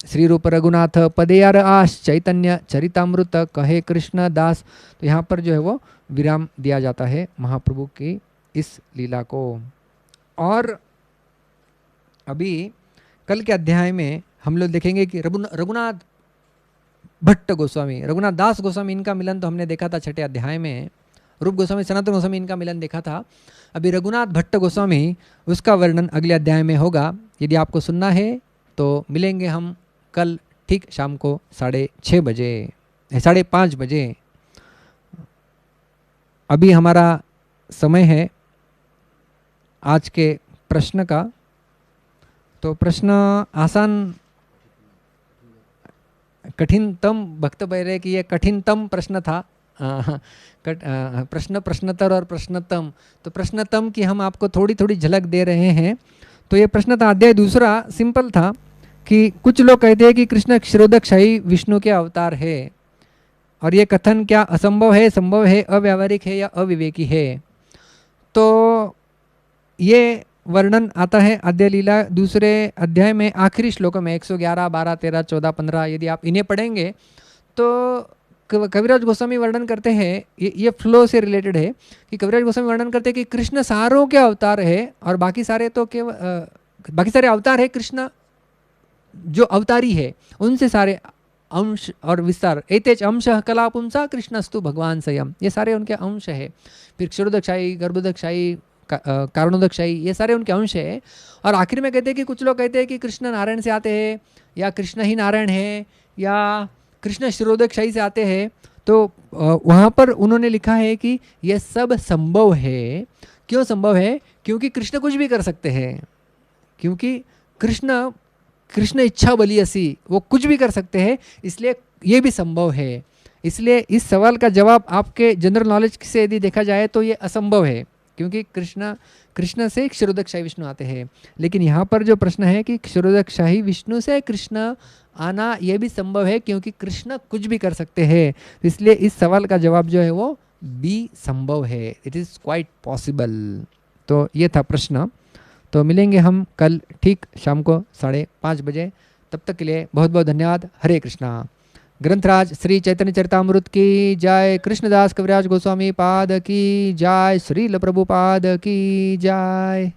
[SPEAKER 1] श्री रूप रघुनाथ पदेयार आश, चैतन्य चरितामृत कहे कृष्ण दास। तो यहाँ पर जो है वो विराम दिया जाता है महाप्रभु की इस लीला को। और अभी कल के अध्याय में हम लोग देखेंगे कि रघुनाथ भट्ट गोस्वामी, रघुनाथ दास गोस्वामी, इनका मिलन तो हमने देखा था छठे अध्याय में। रूप गोस्वामी, सनातन गोस्वामी, इनका मिलन देखा था। अभी रघुनाथ भट्ट गोस्वामी, उसका वर्णन अगले अध्याय में होगा। यदि आपको सुनना है तो मिलेंगे हम कल ठीक शाम को 6:30 बजे, 5:30 बजे। अभी हमारा समय है आज के प्रश्न का। तो प्रश्न आसान, कठिनतम, भक्त कह रहे कि ये कठिनतम प्रश्न था। प्रश्नतर और प्रश्नतम। तो प्रश्नतम की हम आपको थोड़ी थोड़ी झलक दे रहे हैं। तो ये प्रश्न था, अध्याय दूसरा सिंपल था कि कुछ लोग कहते हैं कि कृष्ण क्षीरोदकशाही विष्णु के अवतार है, और ये कथन क्या असंभव है, संभव है, अव्यावहारिक है या अविवेकी है। तो ये वर्णन आता है अध्याय लीला दूसरे अध्याय में आखिरी श्लोक में 111, 12, 13, 14, 15। यदि आप इन्हें पढ़ेंगे तो कविराज गोस्वामी वर्णन करते हैं, ये फ्लो से रिलेटेड है कि कविराज गोस्वामी वर्णन करते हैं कि कृष्ण सारों के अवतार है, और बाकी सारे तो केवल बाकी सारे अवतार है, कृष्ण जो अवतारी है उनसे सारे अंश और विस्तार, एतेच अंश कला पुंसा कृष्णस्तु भगवान स्वयं, ये सारे उनके अंश है। फिर क्षीरोदकशाही, गर्भोदकशाही, कारणोदकशाही, ये सारे उनके अंश है। और आखिर में कहते हैं कि कुछ लोग कहते हैं कि कृष्ण नारायण से आते हैं, या कृष्ण ही नारायण है, या कृष्ण क्षीरोदकशाही से आते हैं। तो वहाँ पर उन्होंने लिखा है कि यह सब संभव है। क्यों संभव है? क्योंकि कृष्ण कुछ भी कर सकते हैं, क्योंकि कृष्ण इच्छा बली असी, वो कुछ भी कर सकते हैं, इसलिए ये भी संभव है। इसलिए इस सवाल का जवाब आपके जनरल नॉलेज से यदि देखा जाए तो ये असंभव है, क्योंकि कृष्ण से क्षीरोदकशाही विष्णु आते हैं। लेकिन यहाँ पर जो प्रश्न है कि क्षीरोदकशाही विष्णु से कृष्ण आना यह भी संभव है, क्योंकि कृष्ण कुछ भी कर सकते हैं। इसलिए इस सवाल का जवाब जो है वो बी संभव है, इट इज़ क्वाइट पॉसिबल। तो ये था प्रश्न। तो मिलेंगे हम कल ठीक शाम को 5:30 बजे। तब तक के लिए बहुत बहुत धन्यवाद। हरे कृष्णा। ग्रंथराज श्री चैतन्य चरितामृत की जय, कृष्णदास कविराज गोस्वामी पाद की जय, श्रील प्रभुपाद की जय।